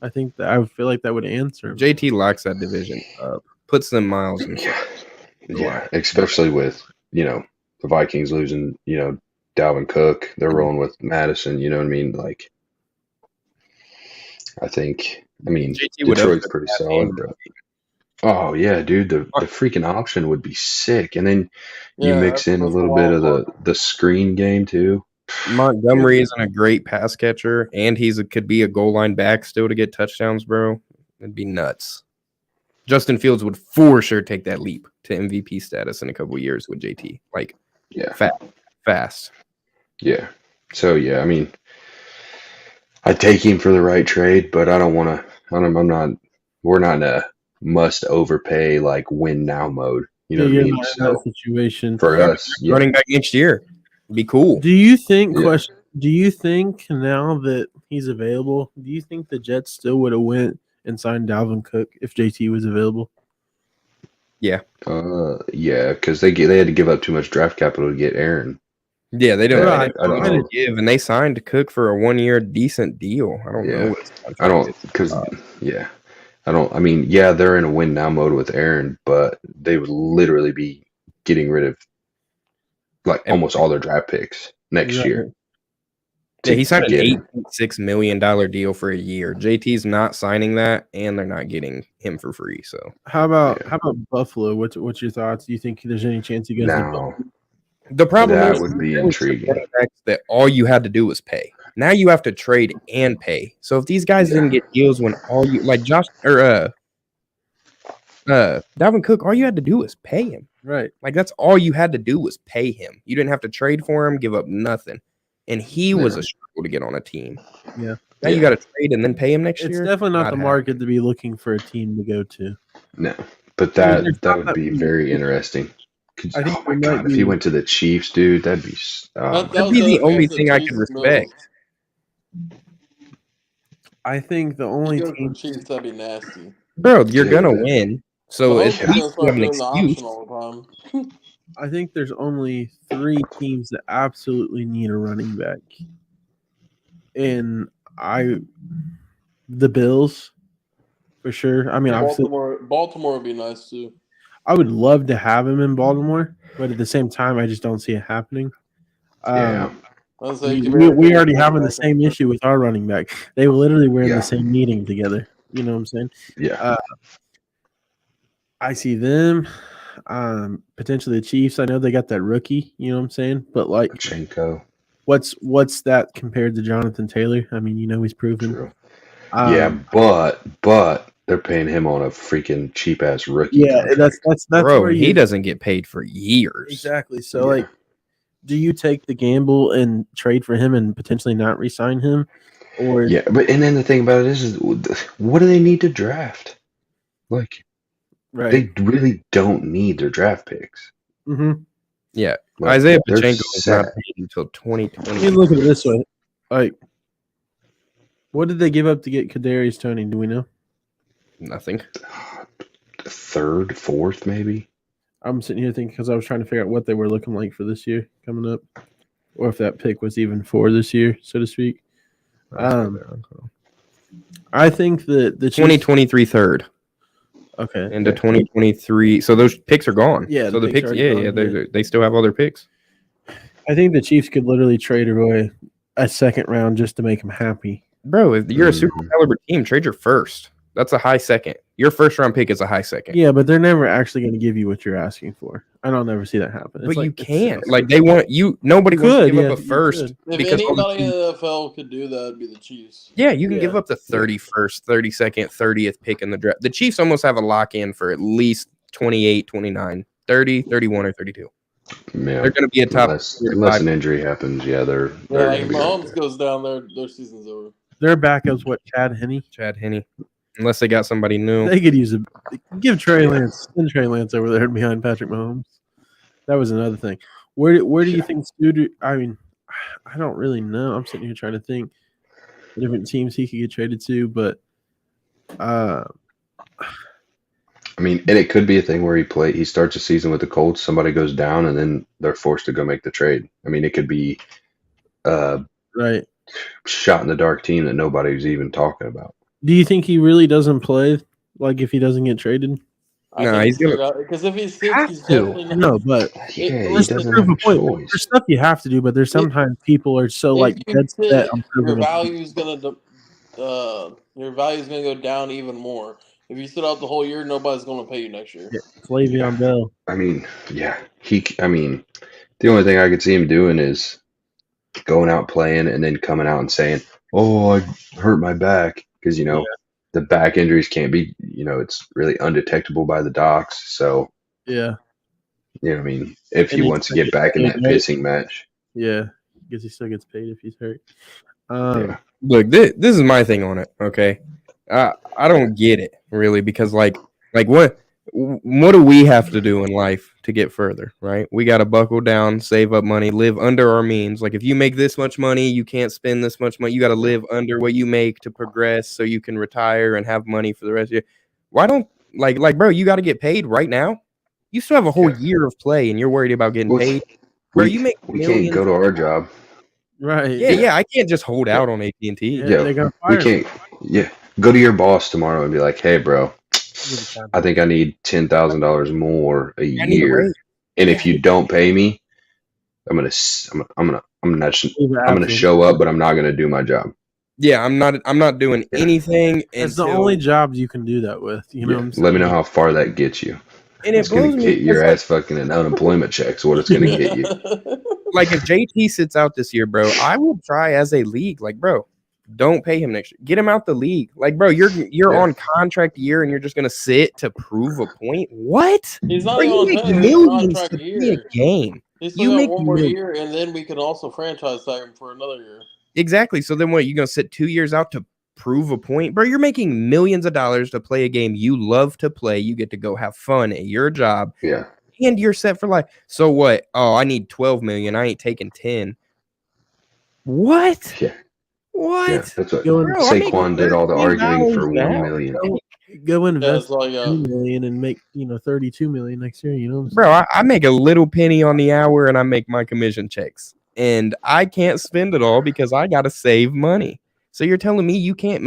B: I think that I feel like that would answer 'em.
D: JT locks that division up, puts them miles in front.
E: yeah, especially with the Vikings losing Dalvin Cook, they're rolling with Madison. You know what I mean? Like, I mean,
D: JT would
E: Detroit's
D: upset
E: pretty
D: that
E: solid,
D: team.
E: but oh yeah, dude, the freaking option would be sick, and then you mix in a
A: that's
E: little bit of the screen game too.
D: Montgomery isn't a great pass catcher, and could be a goal line back still to get touchdowns, bro. It'd be nuts. Justin Fields would for sure take that leap to MVP status in a couple of years with JT. Like,
E: Yeah,
D: fast.
E: yeah. So yeah, I mean, I'd take him for the right trade, but I don't want to. I'm not. We're not in a must overpay like win now mode. You know what I
B: You're
E: mean?
B: not in
E: So
B: that situation.
E: for us, yeah,
D: Running back next year. It'd be cool.
B: Do you think
E: Yeah.
B: Do you think now that he's available, do you think the Jets still would have went and signed Dalvin Cook if JT was available?
E: yeah, because they had to give up too much draft capital to get Aaron.
D: Yeah, they don't.
B: Right.
D: I don't know. Give, and they signed Cook for a 1-year decent deal. I don't know. What his contract
E: I don't
D: is.
E: because I don't. I mean, yeah, they're in a win now mode with Aaron, but they would literally be getting rid of like almost all their draft picks next
B: Right.
E: year.
D: Yeah, he signed an
E: get him.
D: $8.6 million deal for a year. JT's not signing that, and they're not getting him for free. So
B: How about Buffalo? What's your thoughts? Do you think there's any chance he goes to
E: Now
D: the problem
E: that
D: is
E: would be
D: there was some
E: intriguing.
D: running backs that all you had to do was pay. Now you have to trade and pay. So if these guys didn't get deals when all you like Josh or Dalvin Cook, all you had to do was pay him.
B: Right.
D: Like that's all you had to do was pay him. You didn't have to trade for him, give up nothing. And he was a struggle to get on a team.
B: Yeah.
D: Now you got to trade and then pay him next
B: It's
D: year.
B: definitely not the
D: happening.
B: market to be looking for a team to go to.
E: No, but
B: I mean,
E: that would be very interesting.
B: I think
E: Oh my
B: there might
E: god, if he
B: be-
E: went to the Chiefs, dude, that'd be. Oh,
A: That
D: That'd
A: was
D: be the
A: other
D: only
A: thing
D: thing
A: the
D: I
A: Chiefs
D: could
A: moves.
D: respect.
B: I think the only
A: Go to the
B: team
A: Chiefs, that'd be nasty.
D: Bro, you're
E: Dude.
D: gonna win. So
A: But
D: at
A: hopefully
D: least
A: they'll
D: you have
A: start
D: an
A: doing the option
D: excuse.
A: all the time.
B: I think there's only 3 teams that absolutely need a running back. And the Bills, for sure. I mean, obviously,
A: Baltimore would be nice too.
B: I would love to have him in Baltimore, but at the same time, I just don't see it happening.
E: yeah,
B: We already having the same issue with our running back. They literally were in
E: Yeah.
B: the same meeting together. You know what I'm saying?
E: yeah.
B: I see them. Potentially the Chiefs. I know they got that rookie. You know what I'm saying? But like,
E: Chenko.
B: what's that compared to Jonathan Taylor? I mean, he's proven.
E: True.
B: Um,
E: but they're paying him on a freaking cheap ass rookie.
B: Yeah,
E: contract.
B: that's
D: Bro,
B: where
D: he doesn't get paid for years.
B: exactly. So
E: Yeah.
B: like, do you take the gamble and trade for him and potentially not re-sign him, or
E: Yeah, and then the thing about it is what do they need to draft? Like,
B: right?
E: they really don't need their draft picks.
B: Mm-hmm.
D: Yeah,
E: Like,
D: Isaiah
E: they're
D: Pacheco is not
E: set.
D: paid until
B: I
D: 2020.
B: mean, look at it this way. Like, what did they give up to get Kadarius Toney? Do we know?
D: Nothing.
E: Third, fourth, maybe.
B: I'm sitting here thinking because I was trying to figure out what they were looking like for this year coming up, or if that pick was even for this year, so to speak. I think that the Chiefs,
D: 2023 third
B: okay,
D: into 2023. So those picks are gone.
B: Yeah,
D: So
B: the
D: the
B: picks
D: picks,
B: are
D: yeah,
B: gone, yeah.
D: they still have all their picks.
B: I think the Chiefs could literally trade away a second round just to make him happy.
D: Bro, if you're a super caliber team, trade your first. That's a high second. Your first round pick is a high second.
B: Yeah, but they're never actually going to give you what you're asking for. I don't ever see that happen.
D: But you can't. Like they want you. Nobody wants to give up a first.
A: If
D: because
A: anybody in the NFL could do that, it'd be the Chiefs.
D: Yeah, you can give up the 31st, 32nd, 30th pick in the draft. The Chiefs almost have a lock in for at least 28, 29, 30, 31, or 32.
E: Yeah,
D: they're going to be a top.
E: Unless an injury happens, they're
A: like Mahomes goes down, their season's over.
B: Their backup's what? Chad Henne.
D: Unless they got somebody new.
B: They could use give Trey Lance. Send Trey Lance over there behind Patrick Mahomes. That was another thing. Where do you think Studer? I mean, I don't really know. I'm sitting here trying to think different teams he could get traded to, but
E: I mean, and it could be a thing where he starts a season with the Colts, somebody goes down, and then they're forced to go make the trade. I mean, it could be
B: right
E: shot in the dark team that nobody's even talking about.
B: Do you think he really doesn't play? Like if he doesn't get traded?
D: No, he's gonna
A: because if he's sick, he's definitely not.
B: No, but
E: he doesn't have a choice.
B: There's stuff you have to do, but there's sometimes people are so dead set on
A: your value's gonna go down even more. If you sit out the whole year, nobody's gonna pay you next year.
B: Yeah, Le'Veon Bell.
E: I mean, the only thing I could see him doing is going out playing and then coming out and saying, "Oh, I hurt my back," because the back injuries can't be, it's really undetectable by the docs. So
B: yeah,
E: what I mean, if he wants to get back in that pissing match,
B: yeah, because he still gets paid if he's hurt.
D: Look, this is my thing on it. Okay, I don't get it really because like what do we have to do in life to get further, right? We got to buckle down, save up money, live under our means. Like if you make this much money, you can't spend this much money. You got to live under what you make to progress so you can retire and have money for the rest of your. Why don't bro, you got to get paid right now. You still have a whole year of play and you're worried about getting paid. Bro,
E: we can't go to our job.
B: Right.
D: Yeah, I can't just hold out on AT&T.
E: Yeah, we can't. Yeah, go to your boss tomorrow and be like, "Hey, bro, I think I need $10,000 more a year, and if you don't pay me, I'm gonna show up, but I'm not gonna do my job."
D: Yeah, I'm not doing anything.
B: It's the only jobs you can do that with. You know what I'm saying?
E: Let me know how far that gets you.
D: And
E: it's gonna get your ass fucking an unemployment check's what it's gonna get you.
D: Like if JT sits out this year, bro, I will try as a league. Like, bro, don't pay him next year. Get him out the league. Like, bro, you're on contract year and you're just gonna sit to prove a point. What?
A: He's not
D: you make millions to play a game.
A: You make one more year, and then we can also franchise tag him for another year.
D: Exactly. So then what? You gonna sit 2 years out to prove a point, bro? You're making millions of dollars to play a game you love to play. You get to go have fun at your job.
E: Yeah.
D: And you're set for life. So what? Oh, I need 12 million. I ain't taking 10. What?
E: Yeah.
D: What?
E: Yeah, that's what Saquon did all the arguing for $1 million.
B: Go invest $2 million and make $32 million next year.
D: Bro, I make a little penny on the hour and I make my commission checks, and I can't spend it all because I gotta save money. So you're telling me you can't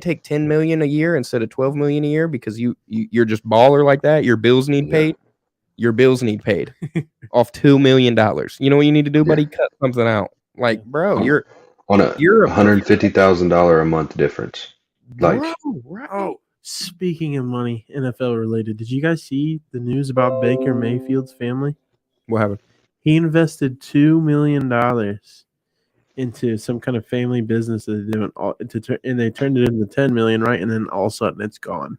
D: take 10 million a year instead of 12 million a year because you're just baller like that? Your bills need paid. Your bills need paid off $2 million. You know what you need to do, buddy? Cut something out. Like, bro, you're
E: $150,000 a month difference. Like,
B: bro. Speaking of money, NFL related, did you guys see the news about Baker Mayfield's family?
D: What happened?
B: He invested $2 million into some kind of family business that they're doing, and they turned it into $10 million, right? And then all of a sudden it's gone.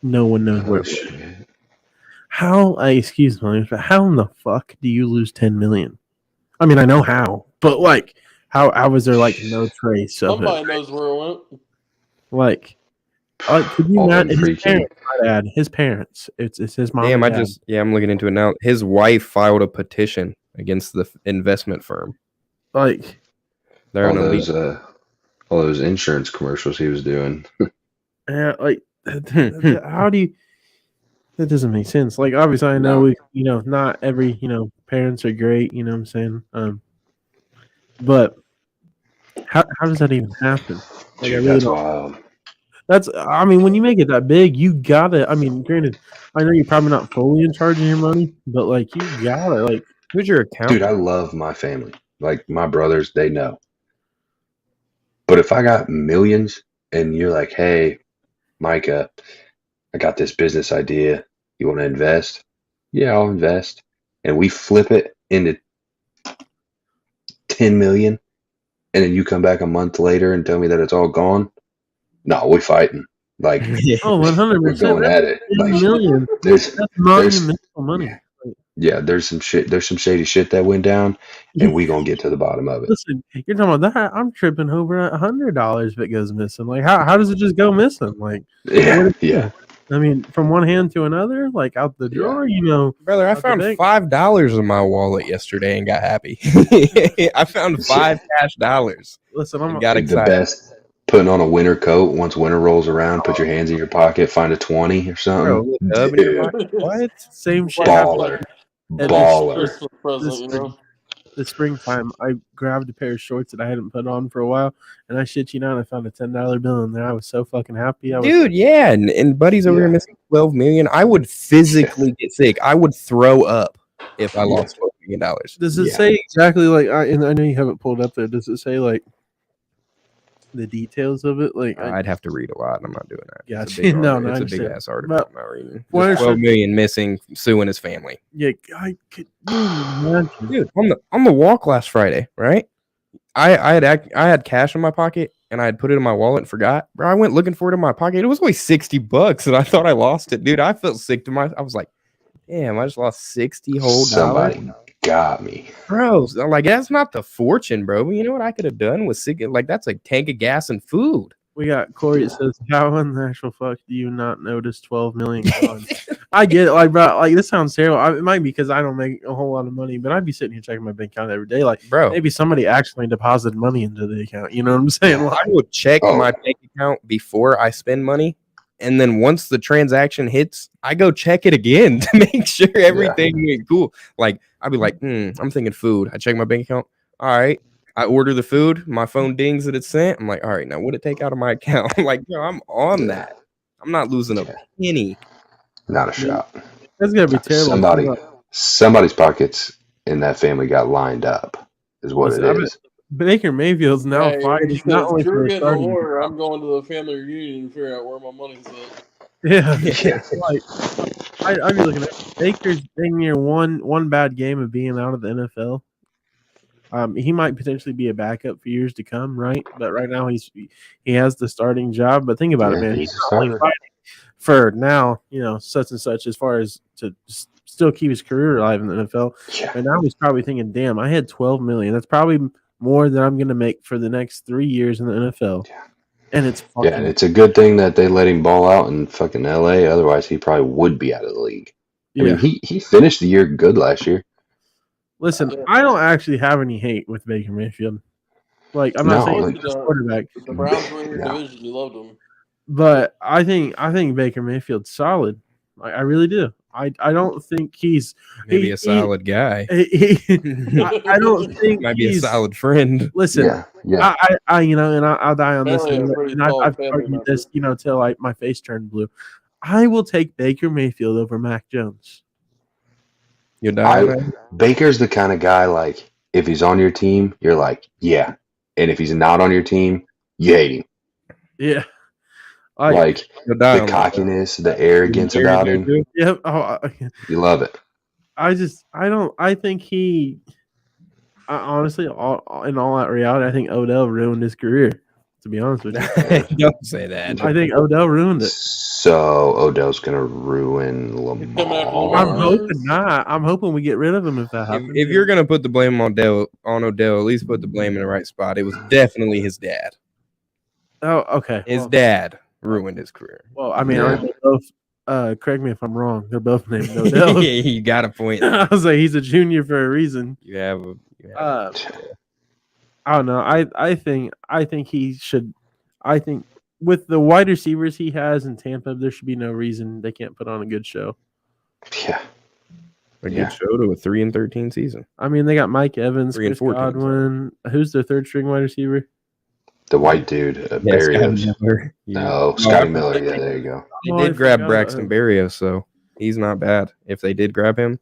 B: No one knows where it went. Excuse me, but how in the fuck do you lose $10 million? I mean, I know how, but how was there no trace of
A: Somebody knows where it went.
B: Could you not? His parents. It's his mom.
D: Damn, I'm looking into it now. His wife filed a petition against the investment firm.
E: They're all those insurance commercials he was doing.
B: Yeah, how do you? That doesn't make sense. Obviously, I know not every parents are great. You know what I'm saying? But how does that even happen?
E: That's wild.
B: When you make it that big, you gotta. Granted, I know you're probably not fully in charge of your money, but you gotta
D: who's your accountant?
E: Dude, I love my family. Like my brothers, they know. But if I got millions and you're like, hey, Micah, I got this business idea. You want to invest? Yeah, I'll invest. And we flip it into 10 million, and then you come back a month later and tell me that it's all gone. No, we're fighting. Like
B: Oh, 100%.
E: we're going at it. Like
B: Million.
E: there's
B: That's monumental money.
E: yeah, there's some shady shit that went down, and we gonna get to the bottom of it.
B: Listen, you're talking about that. I'm tripping over $100 if it goes missing. Like, how does it just go missing? Like,
E: Yeah, yeah.
B: I mean, from one hand to another, like out the drawer, you know.
D: Brother, I
B: out the
D: found
B: bank.
D: $5 in my wallet yesterday and got happy. I found $5 cash dollars.
B: Listen,
D: and
B: I'm
D: got
E: The
D: excited.
E: best putting on a winter coat. Once winter rolls around, put your hands in your pocket, find a 20 or
D: Bro,
E: something.
D: look up in your
E: Dude,
D: pocket. What?
B: same shit happened
E: baller,
B: at
E: baller.
A: Christmas present, you know.
B: the springtime. I grabbed a pair of shorts that I hadn't put on for a while, and I shit you not, I found a $10 bill in there. I was so fucking happy. I was
D: Dude, yeah. And buddies over here
E: Yeah.
D: missing 12 million. I would physically get sick. I would throw up if I lost $12 million.
B: Does it
E: Yeah.
B: say exactly like? And I know you have it pulled up there. Does it say like the details of it? Like,
D: I'd have to read a lot, and I'm not doing that.
B: Yeah,
D: It's a big
B: no,
D: article.
B: I
D: It's a big
B: understand.
D: ass article.
B: But
D: I'm not reading.
B: why
D: Just
B: is
D: 12
B: it-
D: million missing, suing his family.
B: yeah, I could imagine.
D: Dude, on the walk last Friday, right? I had cash in my pocket and I had put it in my wallet and forgot. Bro, I went looking for it in my pocket. It was only $60 and I thought I lost it. Dude, I felt sick to I was like, damn, I just lost 60 whole dollars.
E: Somebody got me.
D: Bro, like that's not the fortune, bro. But you know what I could have done was sick. Like that's a tank of gas and food.
B: We got Corey that says, "How in the actual fuck do you not notice 12 million gone?" I get it, like, bro. Like, this sounds terrible. It might be because I don't make a whole lot of money, but I'd be sitting here checking my bank account every day. Like,
D: Bro,
B: maybe somebody actually deposited money into the account. You know what I'm saying? Like,
D: I would check
E: Oh.
D: my bank account before I spend money. And then once the transaction hits, I go check it again to make sure everything is cool. Like, I'd be like, I'm thinking food. I check my bank account. All right. I order the food. My phone dings that it's sent. I'm like, all right, now what did it take out of my account? I'm like, yo, I'm on that. I'm not losing a penny.
E: Not a shot.
B: that's gonna be terrible.
E: Somebody's pockets in that family got lined up, is what
B: Listen,
E: it
B: I bet-
E: is.
B: Baker Mayfield's now
A: Hey,
B: fighting
A: if
B: not only
A: Drew
B: for a
A: getting a
B: starting.
A: lawyer, I'm going to the family reunion and figure out where my money's at.
B: Yeah,
E: Yeah.
B: like I'd be looking at Baker's dang near one bad game of being out of the NFL. He might potentially be a backup for years to come, right? But right now he has the starting job. But think about it, man.
E: He's
B: He's
E: a
B: not only
E: starter.
B: fighting for now, such and such as far as to still keep his career alive in the NFL.
E: Yeah.
B: And now he's probably thinking, "Damn, I had 12 million. That's probably more than I'm going to make for the next 3 years in the NFL."
E: Yeah.
B: And it's
E: Yeah,
B: fucking
E: and it's a good thing that they let him ball out in fucking LA. Otherwise, he probably would be out of the league. I mean, he finished the year good last year.
B: Listen, I don't actually have any hate with Baker Mayfield. Like, I'm not
E: No,
B: saying
E: like-
B: he's a quarterback,
A: If the Browns were in your
E: No.
A: division, you loved them.
B: but I think Baker Mayfield's solid. I really do. I don't think he's
D: Maybe a solid guy.
B: I don't think
D: Might be a
B: he's
D: solid friend.
B: Listen,
E: Yeah.
B: I'll die on this.
A: Apparently a pretty
B: And
A: solid
B: I've
A: family
B: argued
A: member.
B: this, till my face turned blue. I will take Baker Mayfield over Mac Jones.
D: You die on that?
E: Baker's the kind of guy, like, if he's on your team, you're like, yeah. And if he's not on your team, you hate him.
B: Yeah.
E: Like,
D: You'll die
E: the
D: on that.
E: cockiness, the arrogance about him,
B: Yep.
E: you love it.
B: I think honestly, in all that reality, I think Odell ruined his career. To be honest with you,
D: Don't say that.
B: I think Odell ruined it.
E: So Odell's gonna ruin
A: coming after
E: Lamar.
B: I'm
A: Lamar.
B: hoping not. I'm hoping we get rid of him if that happens.
D: If you're gonna put the blame on Odell, at least put the blame in the right spot. It was definitely his dad.
B: oh, okay.
D: His dad ruined his career.
B: Well, I mean,
E: Yeah.
B: aren't they both? Correct me if I'm wrong. They're both named Odell.
D: You got a point.
B: I was like, he's a junior for a reason.
D: You have a
B: I don't know. I think he should. I think with the wide receivers he has in Tampa, there should be no reason they can't put on a good show.
E: Yeah.
D: good
E: Yeah.
D: show to a 3-13 season.
B: I mean, they got Mike Evans,
D: 3 and
B: Chris
D: 14,
B: Godwin. Who's their third string wide receiver?
E: The white dude, Barrios. No, Scotty Miller. Yeah, there you go.
D: They
B: Oh, I
D: did grab
B: forgot
D: Braxton
B: about
D: Berrios, so he's not bad. If they did grab him,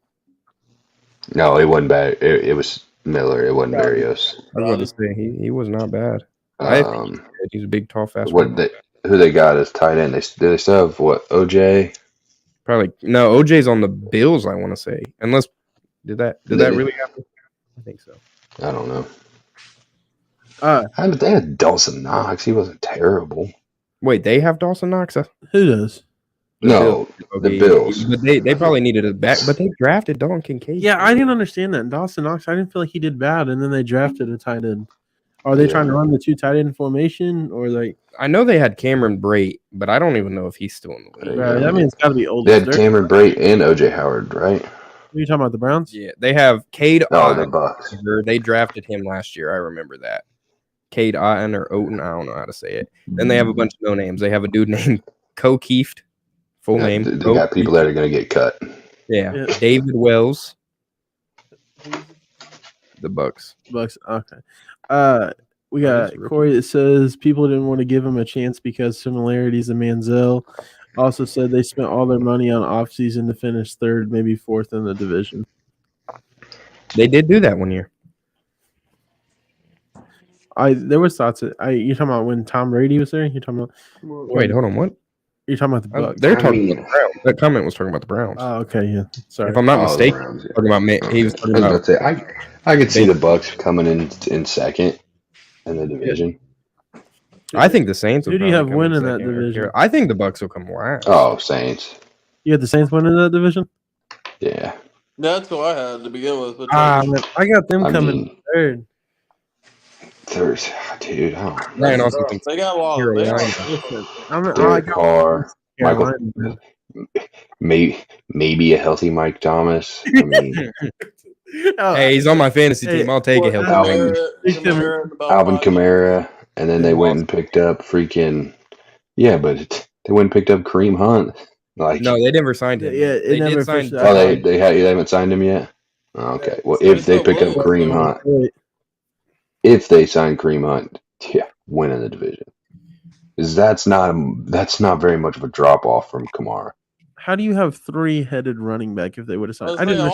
E: No, it wasn't bad. It was Miller. It wasn't Barrios.
D: I was about to say he was not bad. I think
E: Um,
D: he's a big, tall, fast.
E: who they got as tight end? Do they still have what? OJ?
D: Probably no. OJ's on the Bills. I want to say, unless did that really happen? I think so.
E: I don't know.
B: Uh,
E: They had Dawson Knox. He wasn't terrible.
D: Wait, they have Dawson Knox?
B: who does?
E: No, the Bills.
D: But they probably needed a back. But they drafted Dalton Kincaid.
B: Yeah, I didn't understand that. Dawson Knox, I didn't feel like he did bad, and then they drafted a tight end. Are they trying to run the two tight end formation, or like?
D: I know they had Cameron Brate, but I don't even know if he's still in the league.
B: Right, that means it's got to be old.
E: They had Cameron Brate and OJ Howard, right?
B: Are you talking about the Browns?
D: Yeah, they have Cade
E: No, the
D: Otten.
E: Bucks.
D: They drafted him last year. I remember that. Cade Otten or Oten, I don't know how to say it. Then they have a bunch of no names. They have a dude named Keeft, full name.
E: They got people that are going to get cut.
D: Yeah, David Wells. The Bucks.
B: Okay. We got Corey that says people didn't want to give him a chance because similarities of Manziel. Also said they spent all their money on offseason to finish third, maybe fourth in the division.
D: They did do that one year.
B: There was thoughts that you're talking about when Tom Brady was there? You're talking about
D: Wait, hold on, what?
B: You're talking about the Bucks.
D: They're talking about the Browns. That comment was talking about the Browns.
B: Oh, okay, yeah. Sorry.
D: If I'm not mistaken,
E: Browns, yeah.
D: talking about he was talking
E: I was
D: about.
E: about to say, I could see the Bucks coming in second in the division.
D: I think the Saints.
B: Who do you have winning that division?
D: I think the Bucks will come last.
E: Oh, Saints.
B: You had the Saints winning that division?
E: Yeah.
A: That's who I had to begin with. But
B: Man, I got them coming third.
E: Third, dude. I don't know.
D: Ryan also thinks
A: they got a lot.
E: Derek Carr, Michael, maybe a healthy Mike Thomas. I mean,
D: hey, he's on my fantasy team. I'll take a healthy
E: Alvin Kamara, and then they went and picked up freaking they went and picked up Kareem Hunt. Like,
D: no, they never signed him.
B: Yeah,
D: they did sign.
E: Oh, they haven't signed him yet. Okay, well, if they pick up Kareem Hunt, if they sign Kareem Hunt, winning the division. Because that's not very much of a drop off from Kamara.
B: How do you have three-headed running back if they would have signed?
A: They don't even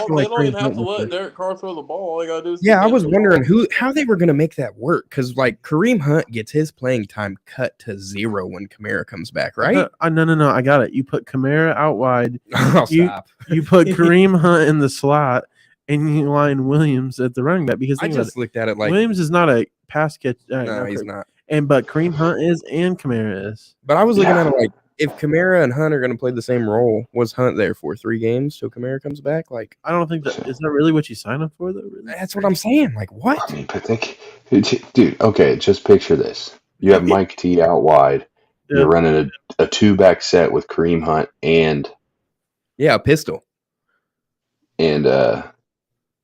A: have to let Derek Carr throw the ball. All they gotta do is
D: I was wondering how they were gonna make that work because like Kareem Hunt gets his playing time cut to 0 when Kamara comes back, right?
B: No, I got it. You put Kamara out wide.
D: Stop.
B: You put Kareem Hunt in the slot, and you line Williams at the running back because
D: I just looked at it like
B: Williams is not a pass catch.
D: No, he's not.
B: But Kareem Hunt is, and Kamara is.
D: But I was looking at it like, if Kamara and Hunt are going to play the same role, was Hunt there for 3 games till Kamara comes back? Like,
B: I don't think is that really what you signed up for, though? Really?
D: That's what I'm saying. Like, what?
E: I mean, but dude, okay, just picture this. You have Mike T out wide. Yeah. You're running a 2-back set with Kareem Hunt and
D: a pistol.
E: And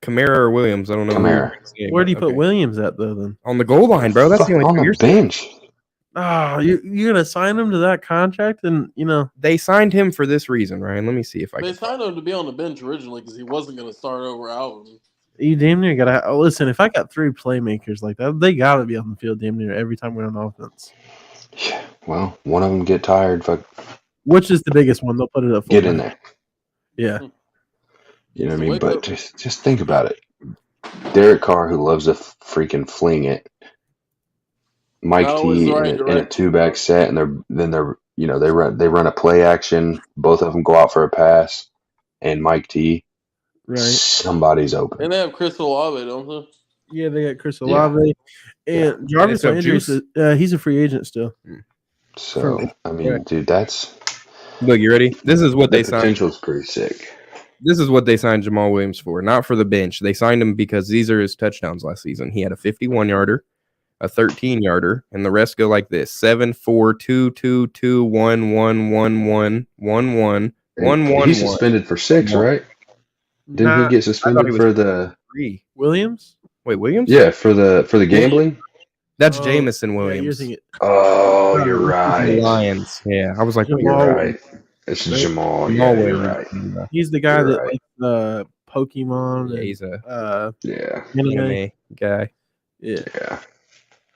D: Kamara or Williams, I don't know.
E: Kamara.
B: Where do you put Williams at, though, then?
D: On the goal line, bro. That's the only
E: on the bench.
B: Oh, you're gonna sign him to that contract, and
D: they signed him for this reason, Ryan. Let me see if I.
A: They signed him to be on the bench originally because he wasn't going to start over Alvin.
B: You damn near gotta listen. If I got 3 playmakers like that, they gotta be on the field damn near every time we're on offense.
E: Yeah, well, one of them get tired.
B: Which is the biggest one? They'll put it up.
E: Get in there.
B: Yeah.
E: You know what I mean? But just think about it. Derek Carr, who loves to freaking fling it. Mike T in a 2-back set, and they run a play action. Both of them go out for a pass, and Mike T, somebody's open.
A: And they have Chris Olave, don't they?
B: Yeah, they got Chris Olave, and Jarvis Landry. He's a free agent still.
E: So I mean, dude, that's
D: look. You ready? This is what they signed.
E: Potential's pretty sick.
D: This is what they signed Jamal Williams for, not for the bench. They signed him because these are his touchdowns last season. He had a 51-yarder. A 13-yarder, and the rest go like this: 7, 4, 2, 2, 2, 1, 1, 1, 1, 1, 1, 1, 1.
E: He's suspended for 6, right? Didn't he get suspended for the
D: 3?
B: Williams?
D: Wait, Williams?
E: Yeah, for the gambling.
D: That's Jamison Williams.
E: Yeah, you're right.
D: The Lions. Yeah, I was like,
E: you're right. It's Jamal. Yeah, you're right.
B: He's the guy that likes the Pokemon.
D: Yeah, he's a
B: anime
D: guy.
E: Yeah.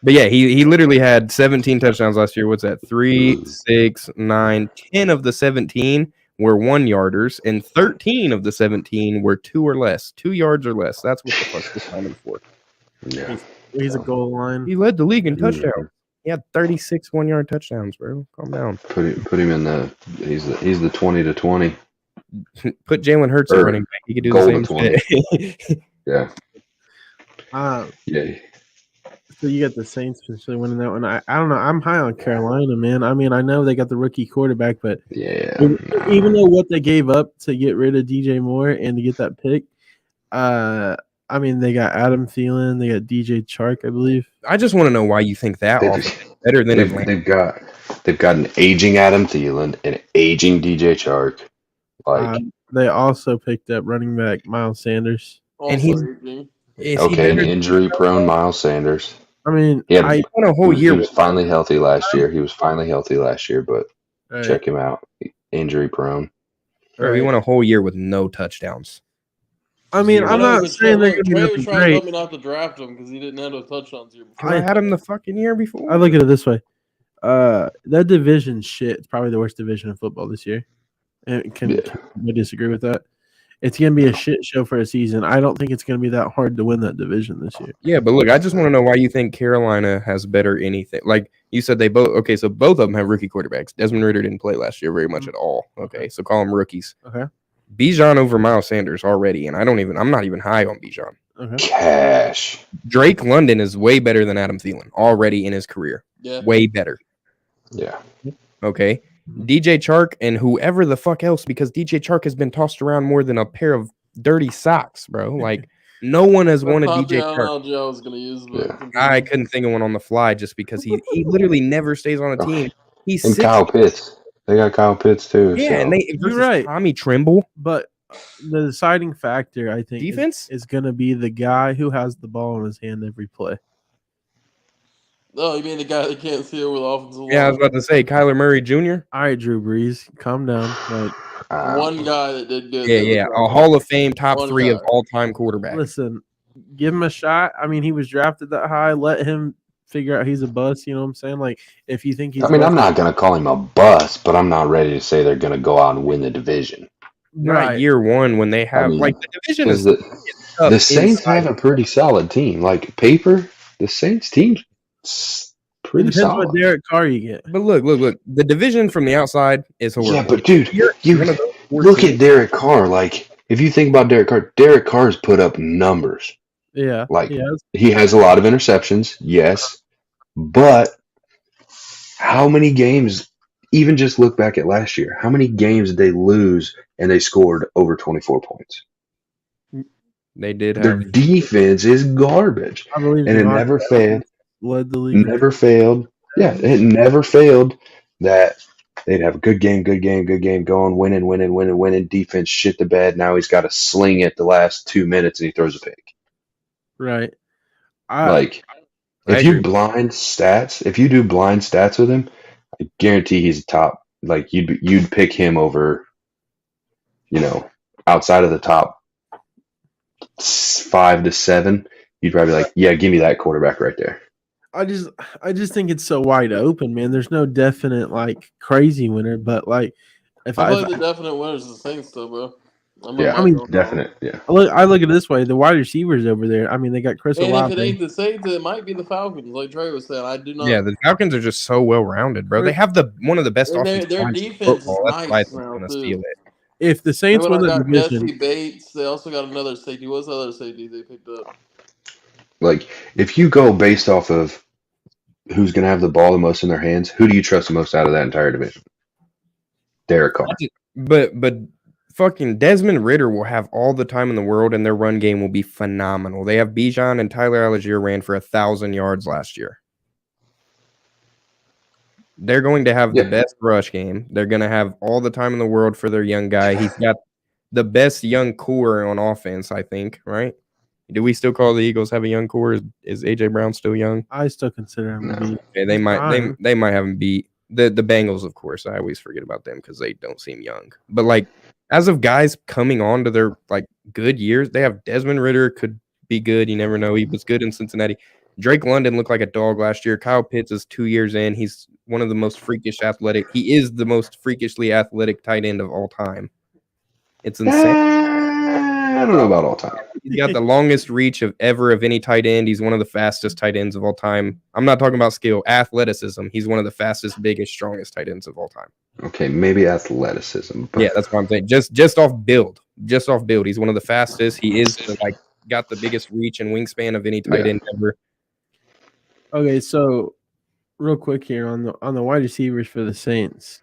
D: But yeah, he literally had 17 touchdowns last year. What's that? 3, 6, 9, 10 of the 17 were 1-yarders, and 13 of the 17 were 2 or less, 2 yards or less. That's what the fuck they signed him for.
E: Yeah.
B: He's a goal line.
D: He led the league in
E: Mhm.
D: touchdowns. He had 36 1-yard touchdowns, bro. Calm down.
E: Put him in the he's the 20 to 20.
D: Put Jalen Hurts at
E: Or
D: running back. He could do
E: goal
D: the
E: to
D: same
E: 20.
D: shit.
E: Yeah.
B: Yeah.
E: Yeah.
B: So you got the Saints potentially winning that one. I don't know. I'm high on Carolina, man. I mean, I know they got the rookie quarterback, but
E: Yeah.
B: even though what they gave up to get rid of DJ Moore and to get that pick, I mean, they got Adam Thielen, they got DJ Chark, I believe.
D: I just want to know why you think that
E: They've-
D: offense is better than Atlanta.
E: They've got an aging Adam Thielen and an aging DJ Chark. Like
B: They also picked up running back Miles Sanders.
A: Also,
D: he's-
A: aging.
D: Is he
E: okay, an
D: better?
E: injury prone Miles Sanders.
B: I mean,
E: He had
B: I
D: won a
E: he
D: whole
E: was,
D: year
E: he was
D: with
E: finally healthy last year. But
B: right,
E: check him out. Injury prone.
D: Bro, he
B: right.
D: won a whole year with no touchdowns.
B: I mean,
D: Zero.
B: I'm not saying they're going to be
A: Trey was
B: nothing
A: trying to
B: great.
A: tell me not to draft him because he didn't have no touchdowns here before.
D: I had him the fucking year before.
B: I look at it this way. That division shit is probably the worst division in football this year. And can we disagree with that? It's going to be a shit show for a season. I don't think it's going to be that hard to win that division this year.
D: Yeah, but look, I just want to know why you think Carolina has better anything. Like you said, they both okay. So both of them have rookie quarterbacks. Desmond Ridder didn't play last year very much at all. Okay, so call them rookies.
B: Okay.
D: Bijan over Miles Sanders already, and I'm not even high on Bijan.
B: Okay.
E: Cash.
D: Drake London is way better than Adam Thielen already in his career.
A: Yeah.
D: Way better.
E: Yeah.
D: Okay. DJ Chark and whoever the fuck else, because DJ Chark has been tossed around more than a pair of dirty socks, bro. Like no one has wanted DJ Chark.
A: I was gonna use, but
D: I couldn't think of one on the fly just because he literally never stays on a team. He's
E: And
D: 6'.
E: Kyle Pitts. They got Kyle Pitts too.
D: Yeah,
E: so.
D: and they
B: You're
D: versus
B: right.
D: Tommy Trimble.
B: But the deciding factor, I think,
D: Defense?
B: is going to be the guy who has the ball in his hand every play.
A: Oh, you mean the guy that can't see over the offensive line?
D: Yeah, I was about to say Kyler Murray Jr.
B: All right, Drew Brees, calm down. Like,
A: One guy that did good.
D: Yeah, a Hall of Fame top
A: One
D: 3
A: guy.
D: of all-time quarterback.
B: listen, give him a shot. I mean, he was drafted that high. Let him figure out he's a bust. You know what I'm saying? Like, if you think he's,
E: I mean, I'm not going to call him a bust, but I'm not ready to say they're going to go out and win the division.
D: Not
B: right.
D: year one when they have
E: mean,
D: like the division is
E: The Saints have a pretty solid team. Like paper, the Saints team's
B: It
E: pretty
B: depends
E: solid.
B: what Derek Carr you get.
D: But look. The division from the outside is horrible.
E: Yeah, but dude,
D: You're
E: you
D: one of those
E: look
D: 14
E: at Derek Carr. Like, if you think about Derek Carr's put up numbers.
B: Yeah.
E: Like,
B: yeah.
E: he has a lot of interceptions, yes, but how many games? Even just look back at last year. How many games did they lose and they scored over 24 points?
D: They did
E: Their
D: have
E: defense is garbage,
B: I believe
E: and it
B: Devontae
E: never failed.
B: led the league.
E: Never failed. Yeah, it never failed that they'd have a good game going, winning. Defense shit the bed. Now he's got to sling it the last 2 minutes and he throws a pick.
B: Right.
E: Like,
D: I
E: if you
D: agree.
E: blind stats, if you do blind stats with him, I guarantee he's a top. Like, you'd pick him over, outside of the top 5 to 7. You'd probably be like, yeah, give me that quarterback right there.
B: I just think it's so wide open, man. There's no definite like crazy winner, but like if
A: I
B: I,
A: feel like the definite winners is the Saints, though, bro.
E: Yeah,
B: I mean,
E: definite. Yeah.
B: I look at it this way: the wide receivers over there. I mean, they got Chris
A: And if it
B: Olave.
A: ain't the Saints, it might be the Falcons, like Trey was saying. I do not.
D: Yeah, the Falcons are just so well rounded, bro. They have one of the best
A: And
D: offensive
A: their
D: lines in
A: defense is
D: football. That's why I
A: nice
D: think
A: now,
D: they're gonna
A: too.
D: steal it.
B: If the Saints
A: They
B: win that
A: got
B: division,
A: Jesse Bates. They also got another safety. What's the other safety they picked up?
E: Like, if you go based off of who's going to have the ball the most in their hands, who do you trust the most out of that entire division? Derek Carr.
D: But fucking Desmond Ridder will have all the time in the world, and their run game will be phenomenal. They have Bijan and Tyler Algier ran for 1,000 yards last year. They're going to have the best rush game. They're going to have all the time in the world for their young guy. He's got the best young core on offense, I think, right? Do we still call the Eagles have a young core? Is AJ Brown still young?
B: I still consider him to be.
D: Okay, they might
B: fine.
D: they might have him beat the Bengals, of course. I always forget about them because they don't seem young. But like as of guys coming on to their like good years, they have Desmond Ridder could be good. You never know. He was good in Cincinnati. Drake London looked like a dog last year. Kyle Pitts is 2 years in. He's one of the most freakish athletic. He is the most freakishly athletic tight end of all time. It's insane.
E: I don't know about all time.
D: He's got the longest reach of any tight end. He's one of the fastest tight ends of all time. I'm not talking about skill, athleticism. He's one of the fastest, biggest, strongest tight ends of all time.
E: Okay, maybe athleticism. But
D: Yeah, that's what I'm saying. Just off build. He's one of the fastest. He is got the biggest reach and wingspan of any tight end ever.
B: Okay, so real quick here on the wide receivers for the Saints,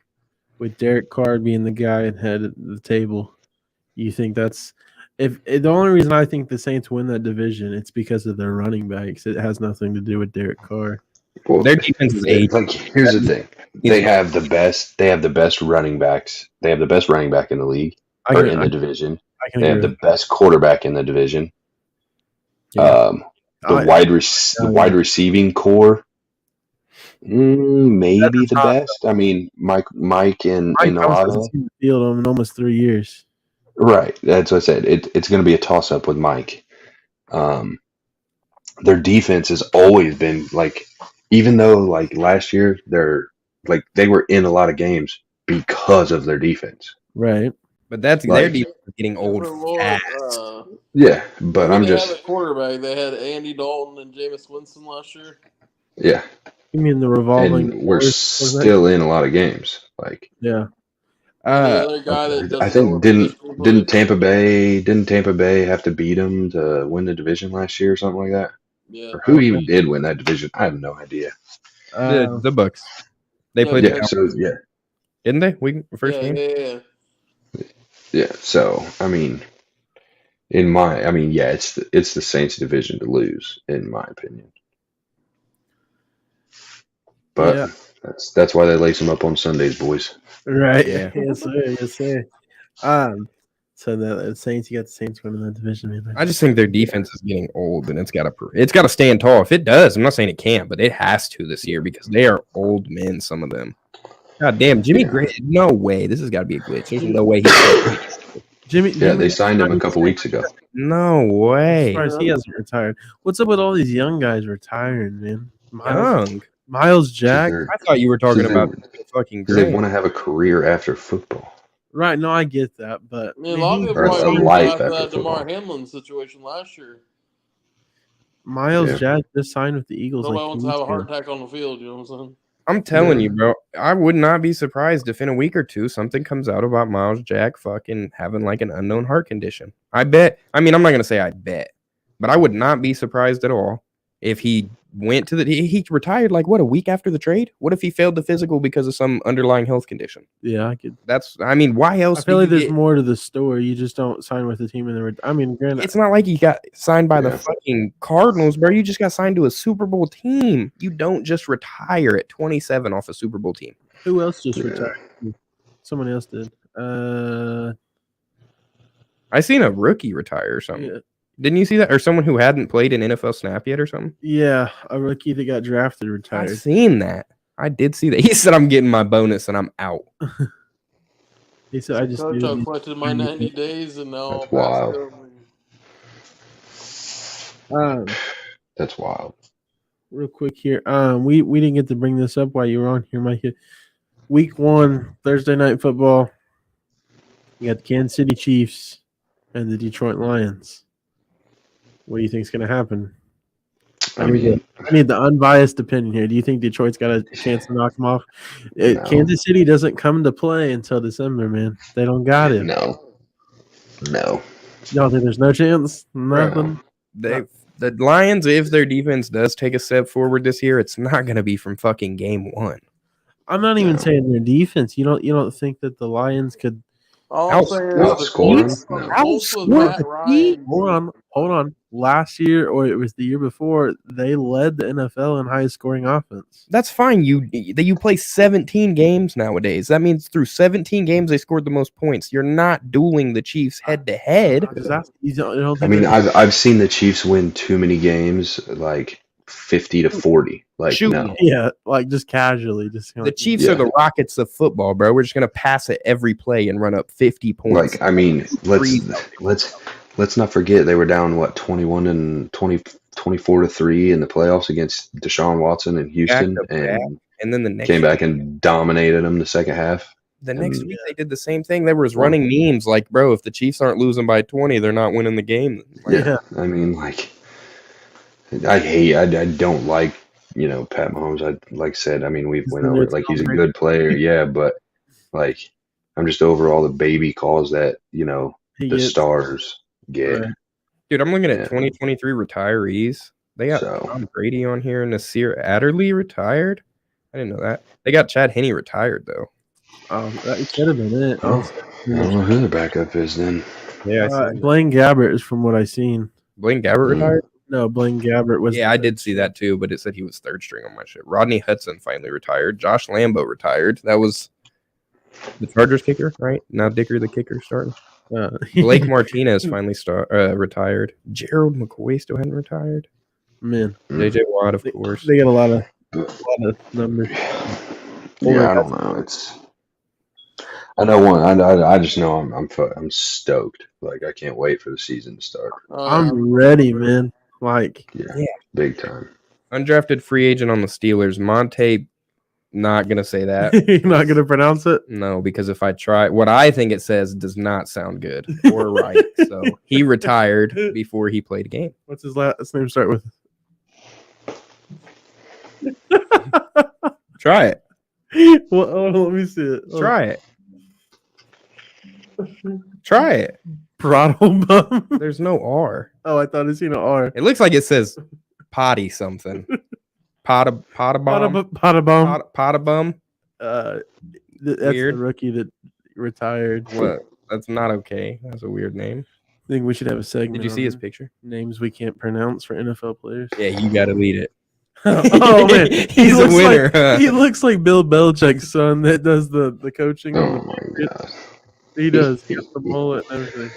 B: with Derek Carr being the guy ahead of the table, you think that's if the only reason I think the Saints win that division, it's because of their running backs. It has nothing to do with Derek Carr.
E: Well,
D: their defense is eight.
E: Like, here's the thing: they have the best. They have the best running backs. They have the best running back in the league or in the division. They have the best quarterback in the division.
B: Yeah.
E: The wide receiving core, maybe the best. I mean, Mike and Olave.
B: Seen the field in almost 3 years.
E: Right, that's what I said. It's going to be a toss up with Mike. Their defense has always been like, even though like last year they were in a lot of games because of their defense.
B: Right.
D: But that's their defense is getting old fast.
E: Yeah, but I'm just
A: had a quarterback. They had Andy Dalton and Jameis Winston last year.
E: Yeah.
B: You mean the revolving?
E: And we're still in a lot of games. Like
B: yeah.
A: The other guy that
E: I think didn't Tampa Bay have to beat them to win the division last year or something like that?
A: Yeah.
E: Or who even did win that division? I have no idea.
D: The Bucks. They played.
E: Yeah. So yeah.
D: Didn't they? First game.
E: Yeah. So I mean, it's the Saints division to lose, in my opinion. But that's why they lace them up on Sundays, boys.
B: Right.
D: Yeah.
B: Yes, sir. Yes, sir. So the Saints, you got the Saints winning that division, man.
D: I just think their defense is getting old, and it's got to stand tall. If it does, I'm not saying it can't, but it has to this year because they are old men. Some of them. God damn, Jimmy Graham. No way. This has got to be a glitch. There's no way
B: Jimmy.
E: Yeah, they signed him a couple weeks ago.
D: No way.
B: As far as he hasn't retired. What's up with all these young guys retiring, man? Miles Jack.
D: I thought you were talking about fucking
E: because they want to have a career after football.
B: Right. No, I get that, but
A: I mean, a lot of
E: Or
A: people
E: a life
A: probably
E: after
A: that DeMar
E: football.
A: Hamlin situation last year.
B: Miles Jack just signed with the Eagles.
A: Nobody wants to have a heart attack on the field. You know what I'm saying?
D: I'm telling you, bro. I would not be surprised if in a week or two something comes out about Miles Jack fucking having like an unknown heart condition. I bet. I mean, I'm not gonna say I bet, but I would not be surprised at all if he went to he retired like a week after the trade. What if he failed the physical because of some underlying health condition?
B: Yeah, I could.
D: Why else?
B: I feel like there's more to the story. You just don't sign with the team granted,
D: it's not like he got signed by the fucking Cardinals, bro. You just got signed to a Super Bowl team. You don't just retire at 27 off a Super Bowl team.
B: Who else just retired? Someone else did.
D: I seen a rookie retire or something.
B: Yeah.
D: Didn't you see that? Or someone who hadn't played an NFL snap yet or something?
B: Yeah, a rookie that got drafted retired.
D: I've seen that. I did see that. He said, I'm getting my bonus and I'm out.
B: He said, I just
A: collected my 90 days and now
E: That's wild. That's wild.
B: Real quick here. We didn't get to bring this up while you were on here, Mike. Week 1, Thursday night football. You got the Kansas City Chiefs and the Detroit Lions. What do you think is going to happen? I need the unbiased opinion here. Do you think Detroit's got a chance to knock them off?
E: No.
B: Kansas City doesn't come to play until December, man. They don't got it.
E: No.
B: Y'all think there's no chance? Nothing?
D: The Lions, if their defense does take a step forward this year, it's not going to be from fucking game 1.
B: I'm not even saying their defense. You don't think that the Lions could
E: outscore
B: them? Hold on. Last year, or it was the year before, they led the NFL in highest scoring offense.
D: That's fine. You play 17 games nowadays. That means through 17 games they scored the most points. You're not dueling the Chiefs head to head.
E: I mean, I've seen the Chiefs win too many games, like 50-40. Like no.
B: Yeah, like just casually.
D: The Chiefs are the Rockets of football, bro. We're just gonna pass it every play and run up 50 points.
E: Like, I mean, let's not forget they were down 21 and 20 24-3 in the playoffs against Deshaun Watson in Houston,
D: Back to back.
E: and
D: And then the next
E: came back and dominated them the second half.
D: The next
E: And-
D: week they did the same thing. There was running memes like, bro, if the Chiefs aren't losing by 20, they're not winning the game. Like,
E: Yeah, I mean, like, I don't like, Pat Mahomes. Like I said, I mean, we've went over it. Like, he's a good player, yeah, but like, I'm just over all the baby calls that the stars get.
B: Right.
D: dude, I'm looking at
E: Yeah.
D: 2023 retirees. They got
E: So
D: Tom Brady on here. Nasir Adderley retired. I didn't know that. They got Chad Henne retired though.
B: It could have been it.
E: I don't know who the backup is then.
D: Yeah, I see that.
B: Blaine Gabbert is from what I seen.
D: Blaine Gabbert
E: Mm.
D: retired.
B: No, Blaine Gabbert was.
D: Yeah, I did see that too, but it said he was third string on my shit. Rodney Hudson finally retired. Josh Lambo retired. That was the Chargers kicker, right? Now Dicker the kicker starting. Blake Martinez finally retired. Gerald McCoy still hadn't retired.
B: Man,
D: JJ Watt, of course.
B: they got a lot of numbers.
E: Yeah, I don't know. I know one. I just know I'm stoked. Like, I can't wait for the season to start.
B: I'm ready, man. Like,
E: Yeah, big time.
D: Undrafted free agent on the Steelers. Monte, not going to say that.
B: you're not gonna pronounce it.
D: No, because if I try, what I think it says does not sound good or right. So he retired before he played a game.
B: What's his last name? Start with.
D: Try it.
B: Well, hold on, let me see it.
D: Try it. Try it.
B: Throttle bum.
D: There's no R.
B: Oh, I thought I seen an R.
D: It looks like it says potty something. Potabom. Potabum.
B: That's
D: Weird.
B: the rookie that retired.
D: What? That's not okay. That's a weird name.
B: I think we should have a segment.
D: Did you see
B: on
D: his picture?
B: names we can't pronounce for NFL players?
D: Yeah, you got to lead it.
B: Oh man,
D: He's a
B: looks
D: winner.
B: Like,
D: huh?
B: he looks like Bill Belichick's son that does the coaching. on
E: Oh
B: the
E: my
B: Patriots.
E: god.
B: He does. He got the mullet and everything.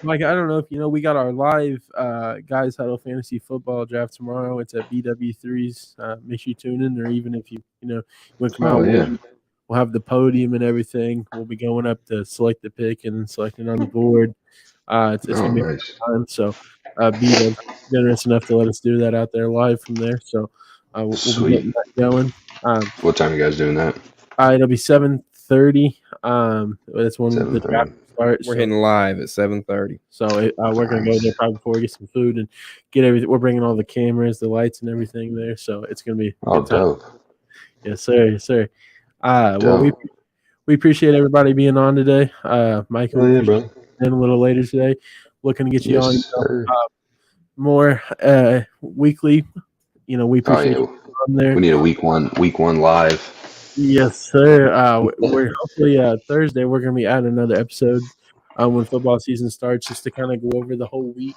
B: Mike, I don't know if you know, we got our live Guys Huddle Fantasy Football Draft tomorrow. It's at BW3's. Make sure you tune in, or even if you want to come out,
E: yeah.
B: we'll have the podium and everything. We'll be going up to select the pick and selecting on the board. It's gonna be a
E: Nice.
B: good time. So, be generous enough to let us do that out there live from there. So, we'll be
E: Sweet.
B: getting that going.
E: What time are you guys doing that?
B: It'll be 7:30. That's when the
E: 7:30.
B: draft starts.
D: We're hitting live at 7:30.
B: So we're gonna go there probably before we get some food and get everything. We're bringing all the cameras, the lights, and everything there. So it's gonna be a
E: Oh,
B: good time.
E: dope.
B: Yes, sir. Yes, sir. Well,
E: Dope.
B: we appreciate everybody being on today. Mike,
E: Oh, yeah, bro.
B: in a little later today, looking to get you on
E: Yes, sir.
B: more weekly. We
E: Oh,
B: appreciate
E: yeah.
B: you on there.
E: We need a week one live.
B: Yes, sir. We're hopefully Thursday we're gonna be adding another episode when football season starts, just to kind of go over the whole week.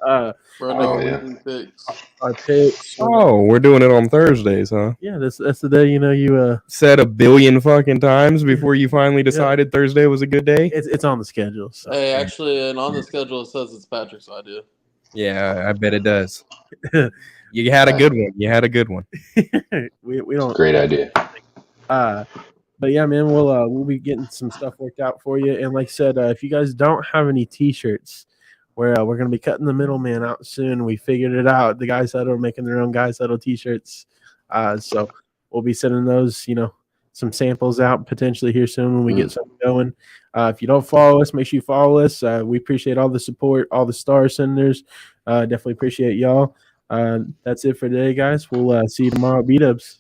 A: Bro,
E: Oh,
A: no,
E: yeah.
A: we picks.
B: Our picks.
D: Oh, we're doing it on Thursdays, huh?
B: Yeah, that's the day you
D: Said a billion fucking times before you finally decided Thursday was a good day.
B: it's on the schedule. So.
A: Hey, actually, and on the schedule it says it's Patrick's idea.
D: Yeah, I bet it does. You had a good one. You had a good one.
B: we don't.
E: Great idea.
B: But yeah, man, we'll be getting some stuff worked out for you. And like I said, if you guys don't have any T-shirts, we're gonna be cutting the middleman out soon. We figured it out. The Guys Huddle are making their own Guys Huddle T-shirts. So we'll be sending those, some samples out potentially here soon when we get something going. If you don't follow us, make sure you follow us. We appreciate all the support, all the star senders. Definitely appreciate y'all. That's it for today, guys. We'll see you tomorrow at B-Dubs.